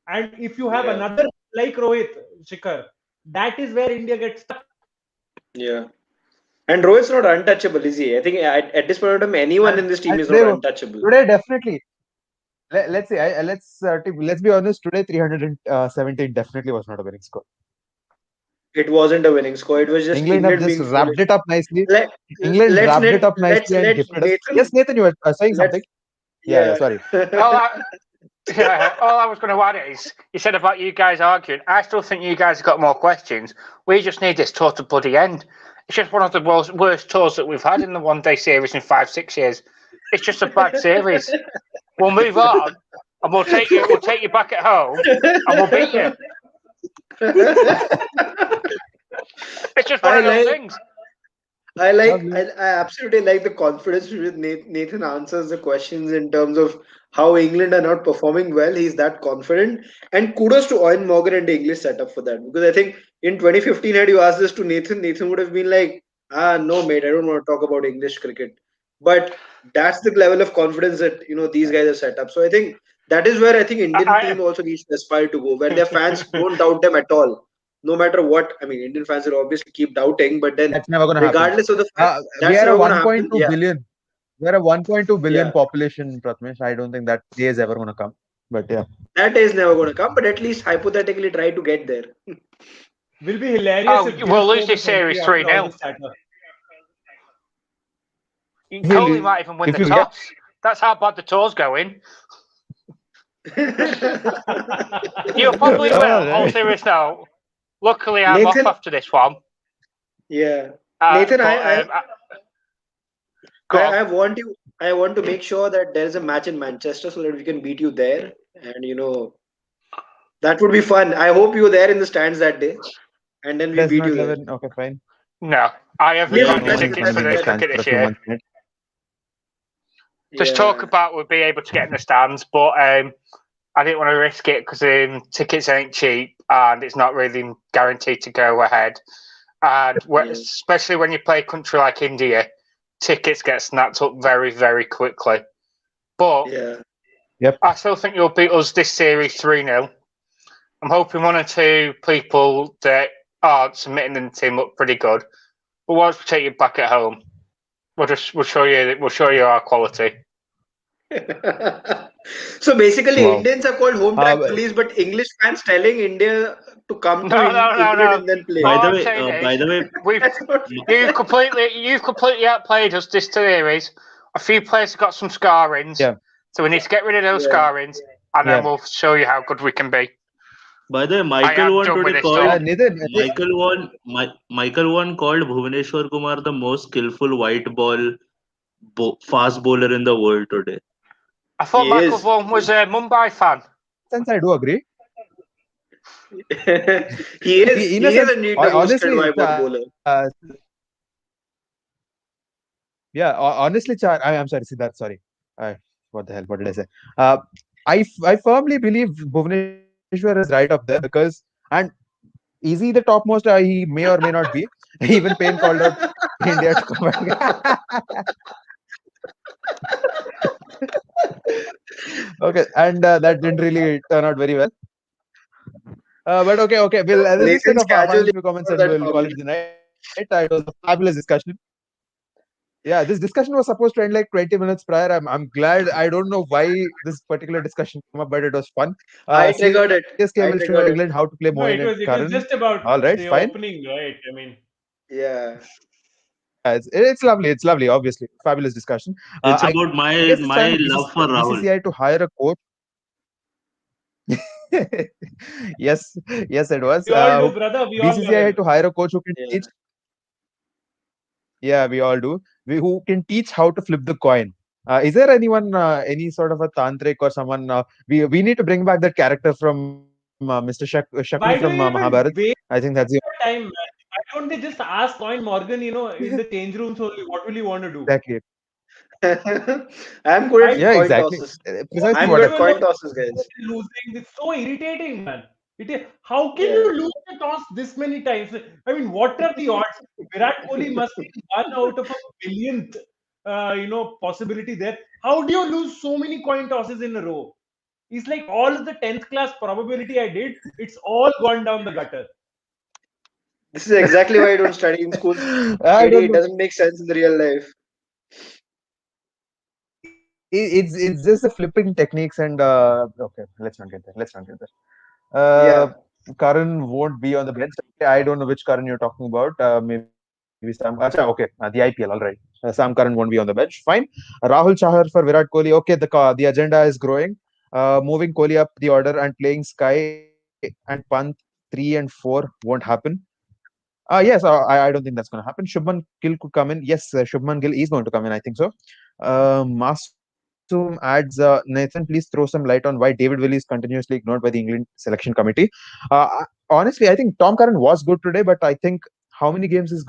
And if you have Yeah. another like Rohit, Shikhar, that is where India gets stuck. Yeah. And Rohit's not untouchable, is he? I think at this point of time, anyone in this and team is not today untouchable. today definitely. Let's say let's be honest. Today 317 definitely was not a winning score. It wasn't a winning score. It was just England have England just being foolish. wrapped it up nicely. Let England let's wrapped let it up let's nicely and let gifted us. Nathan Yes, Nathan, you were saying let's something. Yeah, yeah. sorry. All I, yeah, all I was going to add is, you said about you guys arguing. I still think you guys have got more questions. We just need this tour to bloody end. It's just one of the worst tours that we've had in the one day series in 5, 6 years. It's just a bad series. We'll move on, and we'll take you back at home, and we'll beat you. It's just one I of those like things. I Lovely. absolutely like the confidence with Nathan answers the questions in terms of how England are not performing well. He's that confident, and kudos to Owen Morgan and the English setup for that. Because I think in 2015, had you asked this to Nathan, Nathan would have been like, "Ah, no, mate, I don't want to talk about English cricket." But that's the level of confidence that these guys are set up. So I think that is where I think Indian I, team also needs to aspire to go, where their fans don't doubt them at all, no matter what. I mean, Indian fans will obviously keep doubting, but then That's never gonna happen. regardless of the fact, We that's are a never going to happen. 1.2 Yeah, billion. We're a 1.2 billion yeah, population, Pratmesh. I don't think that day is ever gonna come. But yeah, that day is never going to come, but at least hypothetically try to get there. Will be hilarious oh, if Gill we'll lose scores a this series century 3 after all 0 this chatter. Kohli might even win if the you get toss. That's how bad the tour's going. You probably will. all All right. serious now. Luckily, I'm off Nathan, after this one. yeah, Nathan, But go on. I want you. I want to make sure that there is a match in Manchester so that we can beat you there, and that would be fun. I hope you're there in the stands that day, and then we Does beat not you live there. in. Okay, fine. No, I haven't Yeah, Listen, got no the that's one is tickets gonna for be in the the that's stands cricket for a this few year. months, mate. Just yeah. talk about we'll be able to get in the stands, but I didn't want to risk it because tickets ain't cheap and it's not really guaranteed to go ahead. And Yeah. especially when you play a country like India, tickets get snapped up very, very quickly. But Yeah. Yep. I still think you'll beat us this series 3-0. I'm hoping one or two people that are submitting in the team look pretty good. But once we take you back at home, we'll show you our quality. So basically, Wow. Indians are called home track But police, but English fans telling India to come to No, no, no, England no. and then play. All By the I'm way, saying by is the way, we've That's what. you've completely outplayed us this series. A few players have got some scarrings, yeah, so we need to get rid of those Yeah. scarrings, and then yeah. we'll show you how good we can be. by the way, I Michael am one done with today this called talk. Nathan, Michael one called Bhuvaneshwar Kumar the most skillful white ball fast bowler in the world today. I thought He Michael is. Vaughan was a Mumbai fan. since I do agree. He is. In a He is sense, indeed the most skilled honestly, white ball bowler. yeah. Honestly, Char. I'm sorry, Siddharth. Sorry. what the hell? What did I say? Uh, I firmly believe Bhuvneshwar is right up there because, and is he the topmost? He may or may not be. Even Payne called out India to come back. Okay, and that didn't really turn out very well. But okay. We'll just take Legends a final casually few comments for and that we'll call comment. it the night. It was a fabulous discussion. Yeah, this discussion was supposed to end like 20 minutes prior. I'm glad. I don't know why this particular discussion came up, but it was fun. I triggered CSK it. will show I England how triggered to it. play Moeen and No, it Karan. was just All about right, fine. the opening, right? I mean, Yeah. Yeah, it's lovely. It's lovely. Obviously, fabulous discussion. It's I about guess it's time for my love for Rahul. BCCI to hire a coach. Yes, yes, it was. we all do, brother. We all love BCCI had him. to hire a coach who can Yeah. teach. Yeah, we all do. Who can teach how to flip the coin. Is there anyone, any sort of a tantric or someone? We need to bring back that character from Mr. Shakuni from Why do you Mahabharat. even I waste think that's the your time, man? Why don't they just ask Coin Morgan, in the change rooms only, what will you want to do? exactly. I'm good Why at Yeah, coin exactly. tosses. don't Precisely I'm what good I at even feel. know coin tosses, guys. losing? It's so irritating, man. How can Yeah. you lose a toss this many times? I mean, what are the odds? Virat Kohli must be one out of a billionth, possibility there. How do you lose so many coin tosses in a row? It's like all the 10th class probability I did, it's all gone down the gutter. This is exactly why I don't study in schools. I KD, don't it know. doesn't make sense in the real life. It's just the flipping techniques and okay, let's not get there. Let's not get there. Yeah. Karan won't be on the bench. I don't know which Karan you're talking about. Maybe Sam. Acha, okay, the IPL. All right. Sam Karan won't be on the bench. Fine. Rahul Chahar for Virat Kohli. Okay, the agenda is growing. Moving Kohli up the order and playing Sky and Pant 3 and 4 won't happen. Yes, I don't think that's going to happen. Shubman Gill could come in. Yes, Shubman Gill is going to come in. I think so. Masoom adds, Nathan, please throw some light on why David Will is continuously ignored by the England selection committee. Honestly, I think Tom Curran was good today, but I think how many games is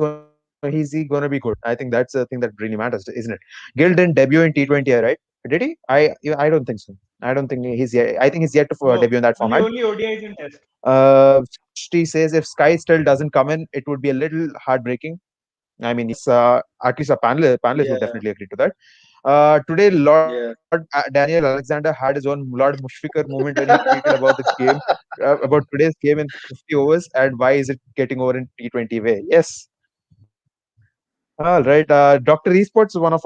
he going to be good? I think that's the thing that really matters, isn't it? Gill didn't debut in T20, right? Did he? I don't think so. I don't think he's yet. I think he's yet to debut in No, that format. only ODIs and test. She says if Sky still doesn't come in, it would be a little heartbreaking. I mean, yes, at least a panelist would Yeah. definitely agree to that. Today, Lord Yeah. Daniel Alexander had his own Lord Mushfiqur moment when he tweeted about the game, about today's game in 50 overs and why is it getting over in T20 way. Yes. All right. Dr. Esports, one of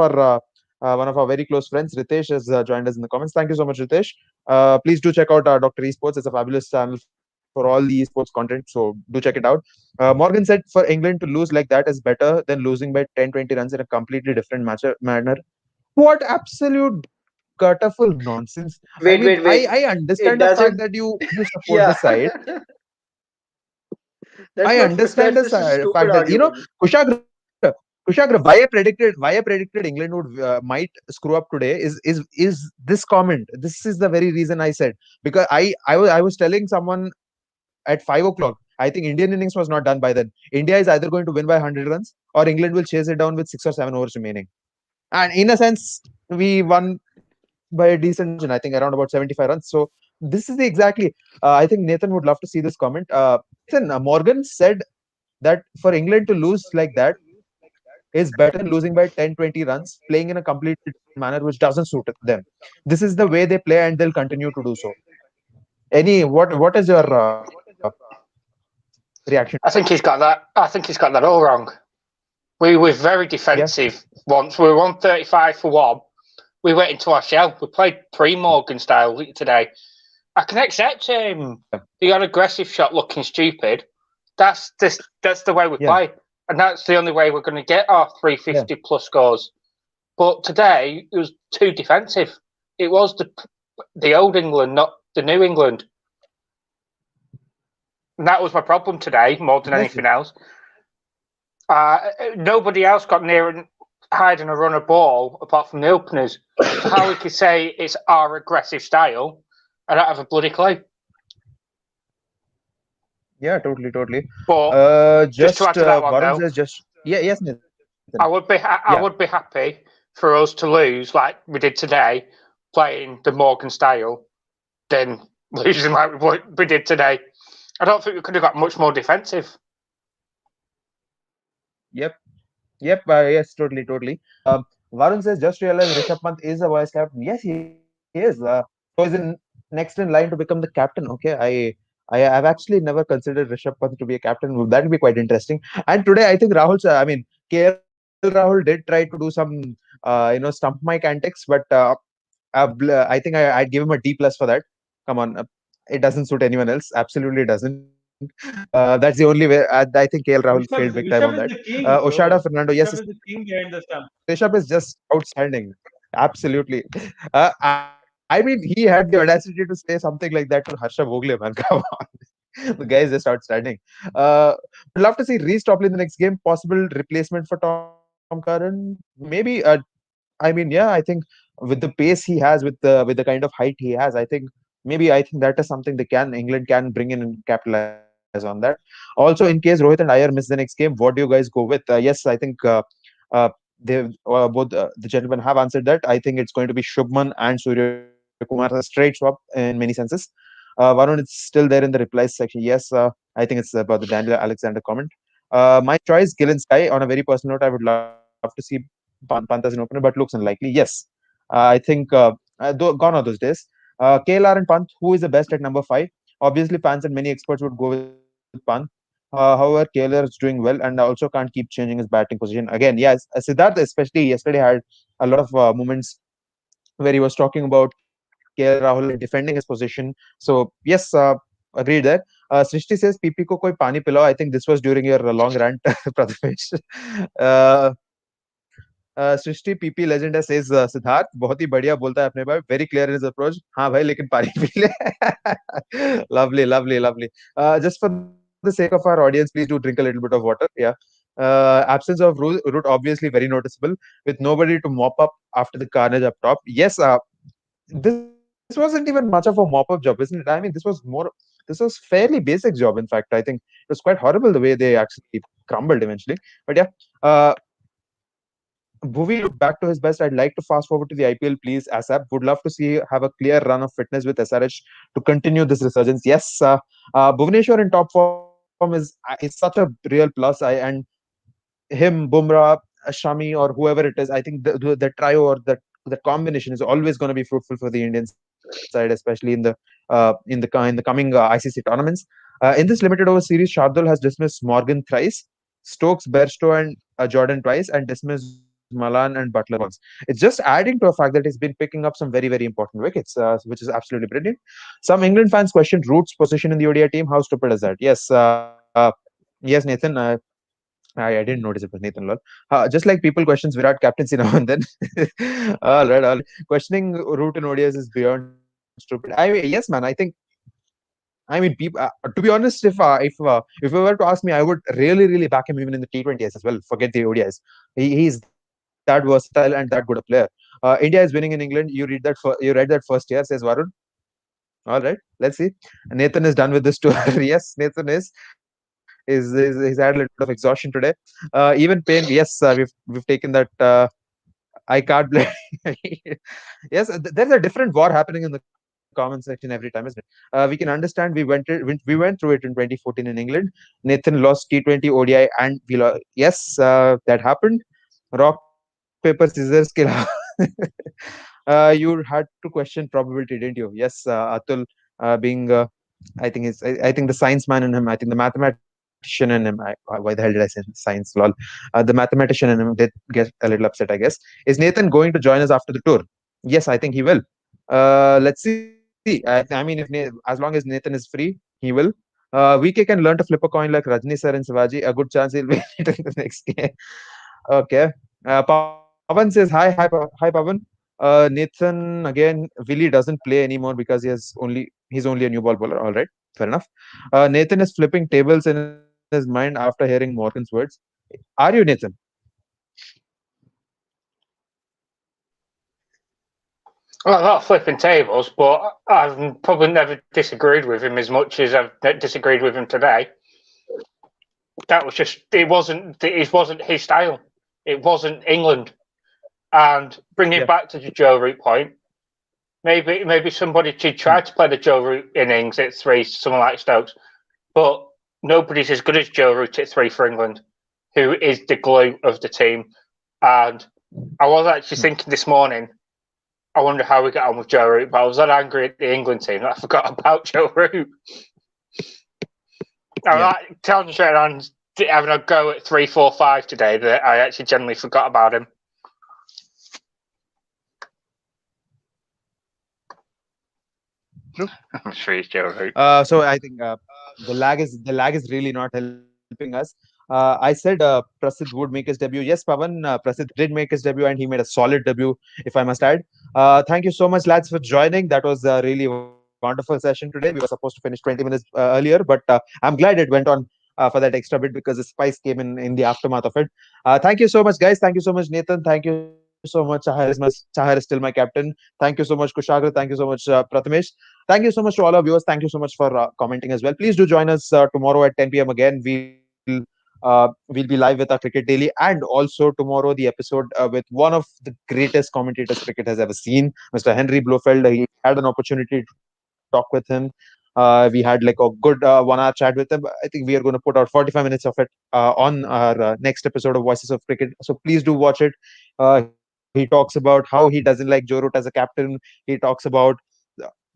our very close friends, Ritesh, has joined us in the comments. Thank you so much, Ritesh. Please do check out Dr. Esports. It's a fabulous channel for all the esports content, so do check it out. Morgan said for England to lose like that is better than losing by 10-20 runs in a completely different manner. What absolute gutterful nonsense. I Wait, mean, wait, I wait. understand It the fact doesn't. that you support the Yeah. side. I That's not. understand That's the just a stupid fact that argument. Kushagra, why I predicted England would might screw up today is this comment. This is the very reason I said, because I was telling someone at 5 o'clock. I think Indian innings was not done by then. India is either going to win by 100 runs or England will chase it down with 6 or 7 overs remaining. And in a sense, we won by a decent margin. I think around about 75 runs. So this is the exactly. I think Nathan would love to see this comment. Listen, Morgan said that for England to lose like that is better than losing by 10-20 runs, playing in a completely different manner which doesn't suit them. This is the way they play and they'll continue to do so. What is your reaction to that? I think he's got that. I think he's got that all wrong. We were very Yeah, defensive once. We were on 35 for one. We went into our shell. We played pre-Morgan style today. I can accept the aggressive shot looking stupid. That's the way we yeah, play, and that's the only way we're going to get our yeah. 350 plus scores. But today it was too defensive. It was the old England, not the new England. And that was my problem today, more than Yes, anything else. Nobody else got near and hiding a run of ball apart from the openers. So how we could say it's our aggressive style, I don't have a bloody clue. yeah, totally. But just to Just add to that one Varun though, says just yeah, yes, Nathan. I would be Yeah, happy for us to lose like we did today, playing the Morgan style than losing like we did today. I don't think we could have got much more defensive. Yep. Yep. Yes, totally, totally. Varun says, just realized Rishabh Pant is a vice captain. Yes, he is. So is in next in line to become the captain. Okay, I have actually never considered Rishabh Pant to be a captain. Well, that would be quite interesting. And today, I think Rahul, I mean, KL Rahul did try to do some, stump mic antics, but I think I'd give him a D plus for that. Come on, it doesn't suit anyone else. Absolutely doesn't. That's the only way. I think KL Rahul failed big time on that. Rishabh is the king, Oshada bro. Fernando, yes, Rishabh is the king behind the stump. Rishabh is just outstanding. Absolutely. I mean, he had the audacity to say something like that to Harsha Vogle, man. Come on. The guy is just outstanding. Would love to see Reece Topley in the next game. Possible replacement for Tom Curran. Maybe. I mean, yeah, I think with the pace he has, with the kind of height he has, I think that is something England can bring in and capitalize on that. Also, in case Rohit and Iyer miss the next game, what do you guys go with? Yes, I think uh, they both the gentlemen have answered that. I think it's going to be Shubman and Surya Kumar, a straight swap in many senses. Varun, it's still there in the replies section. Yes, I think it's about the Daniel Alexander comment. My choice, Gillen Sky. On a very personal note, I would love to see Pant as an opener, but looks unlikely. Yes, I think gone are those days. KLR and Pant, who is the best at number five? Obviously, fans and many experts would go with Pant. However, KLR is doing well and also can't keep changing his batting position. Again, yes, Siddharth especially yesterday had a lot of moments where he was talking about KL Rahul and defending his position. So yes, agreed there. Srishti says PP ko koi pani pilao. I think this was during your long rant, Prathamesh. uh, Srishti PP legend says Siddharth बहुत ही बढ़िया बोलता है अपने भाई very clear in his approach हाँ भाई लेकिन पानी पी ले lovely lovely lovely just for the sake of our audience please do drink a little bit of water yeah absence of root obviously very noticeable with nobody to mop up after the carnage up top yes this wasn't even much of a mop up job isn't it I mean this was fairly basic job in fact I think it was quite horrible the way they actually crumbled eventually but yeah Bhuvi looked back to his best. I'd like to fast forward to the IPL, please, ASAP. Would love to see have a clear run of fitness with SRH to continue this resurgence. Yes, Bhuvaneshwar in top form is such a real plus. Him, Bumrah, Shami, or whoever it is, I think the trio or the combination is always going to be fruitful for the Indian side, especially in the coming ICC tournaments. In this limited over series, Shardul has dismissed Morgan thrice, Stokes, Bairstow, and Jordan twice, and dismissed Malan and Butler once. It's just adding to a fact that he's been picking up some very, very important wickets, which is absolutely brilliant. Some England fans questioned Root's position in the ODI team. How stupid is that? Yes, yes, Nathan. I didn't notice it was Nathan Lal. Just like people questions Virat captaincy now and then. All right, all right. Questioning Root in ODIs is beyond stupid. I mean, yes, man. People, to be honest, if you were to ask me, I would really, really back him even in the T20s as well. Forget the ODIs. He's that versatile and that good a player. India is winning in England. You read that first year, says Varun. All right, let's see. Nathan is done with this tour. Yes, Nathan is he's had a little bit of exhaustion today. Even pain. Yes, we've taken that. I can't blame. Yes, there's a different war happening in the comment section every time, isn't it? We can understand. We went through it in 2014 in England. Nathan lost T20, ODI, and we lost. Yes, that happened. Rock paper scissors kill. You had to question probability, didn't you? Yes, Atul, being I think the science man in him. I think the mathematician in him. Why the hell did I say science? Lol. The mathematician in him did get a little upset. I guess. Is Nathan going to join us after the tour? Yes, I think he will. Let's see. I mean, as long as Nathan is free, he will. VK can learn to flip a coin like Rajni sir and Shivaji. A good chance he'll win it in the next game. Okay. Pavan says hi Pavan. Nathan again. Willie doesn't play anymore because he's only a new ball bowler. All right, fair enough. Nathan is flipping tables in his mind after hearing Morgan's words. Are you Nathan? Well, I'm not flipping tables, but I've probably never disagreed with him as much as I've disagreed with him today. That was just it wasn't his style. It wasn't England. And bringing Yeah. back to the Joe Root point, maybe somebody should try to play the Joe Root innings at three, someone like Stokes, but nobody's as good as Joe Root at three for England, who is the glue of the team. And I was actually thinking this morning, I wonder how we get on with Joe Root, but I was that angry at the England team that I forgot about Joe Root. I Yeah. like telling straight on having a go at 3-4-5 today that I actually generally forgot about him. True. I'm sure he's Joe Root. So I think the lag is really not helping us. I said Prasidh would make his debut. Yes, Pavan, Prasidh did make his debut and he made a solid debut, if I must add. Thank you so much, lads, for joining. That was a really wonderful session today. We were supposed to finish 20 minutes earlier, but I'm glad it went on for that extra bit because the spice came in the aftermath of it. Thank you so much, guys. Thank you so much, Nathan. Thank you so much. Chahar is still my captain. Thank you so much, Kushagra. Thank you so much, Prathamesh. Thank you so much to all our viewers. Thank you so much for commenting as well. Please do join us tomorrow at 10 p.m. again. We'll be live with our cricket daily, and also tomorrow the episode with one of the greatest commentators cricket has ever seen, Mr. Henry Blofeld. He had an opportunity to talk with him. We had like a good 1 hour chat with him. I think we are going to put out 45 minutes of it on our next episode of Voices of Cricket. So please do watch it. He talks about how he doesn't like Joe Root as a captain. He talks about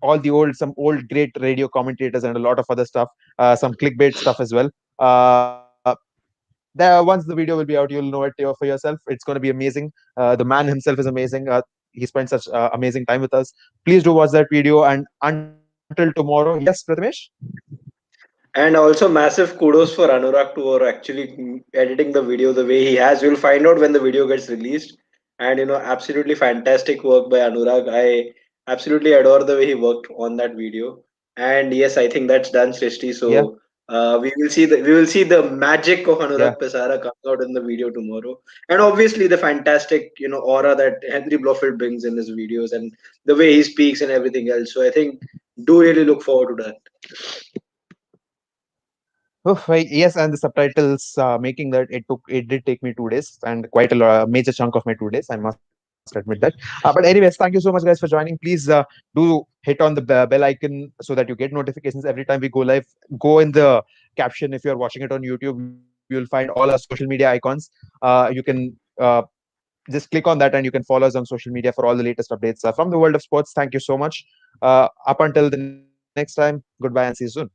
all the some old great radio commentators and a lot of other stuff, some clickbait stuff as well. Uh, once the video will be out, you'll know it for yourself. It's going to be amazing. The man himself is amazing. He spent such amazing time with us. Please do watch that video. And until tomorrow, yes, Prathamesh? And also massive kudos for Anurag for actually editing the video the way he has. You'll find out when the video gets released. And absolutely fantastic work by Anurag. I absolutely adore the way he worked on that video. And yes, I think that's done, Srishti. Yeah, So we will see the magic of yeah, Anurag Pesara coming out in the video tomorrow. And obviously the fantastic aura that Henry Blofeld brings in his videos and the way he speaks and everything else. So I think do really look forward to that. Yes, and the subtitles making that it did take me 2 days and quite major chunk of my 2 days. I must admit that. But anyways, thank you so much, guys, for joining. Please do hit on the bell icon so that you get notifications every time we go live. Go in the caption if you're watching it on YouTube. You'll find all our social media icons. You can just click on that and you can follow us on social media for all the latest updates from the world of sports. Thank you so much. Up until the next time, goodbye and see you soon.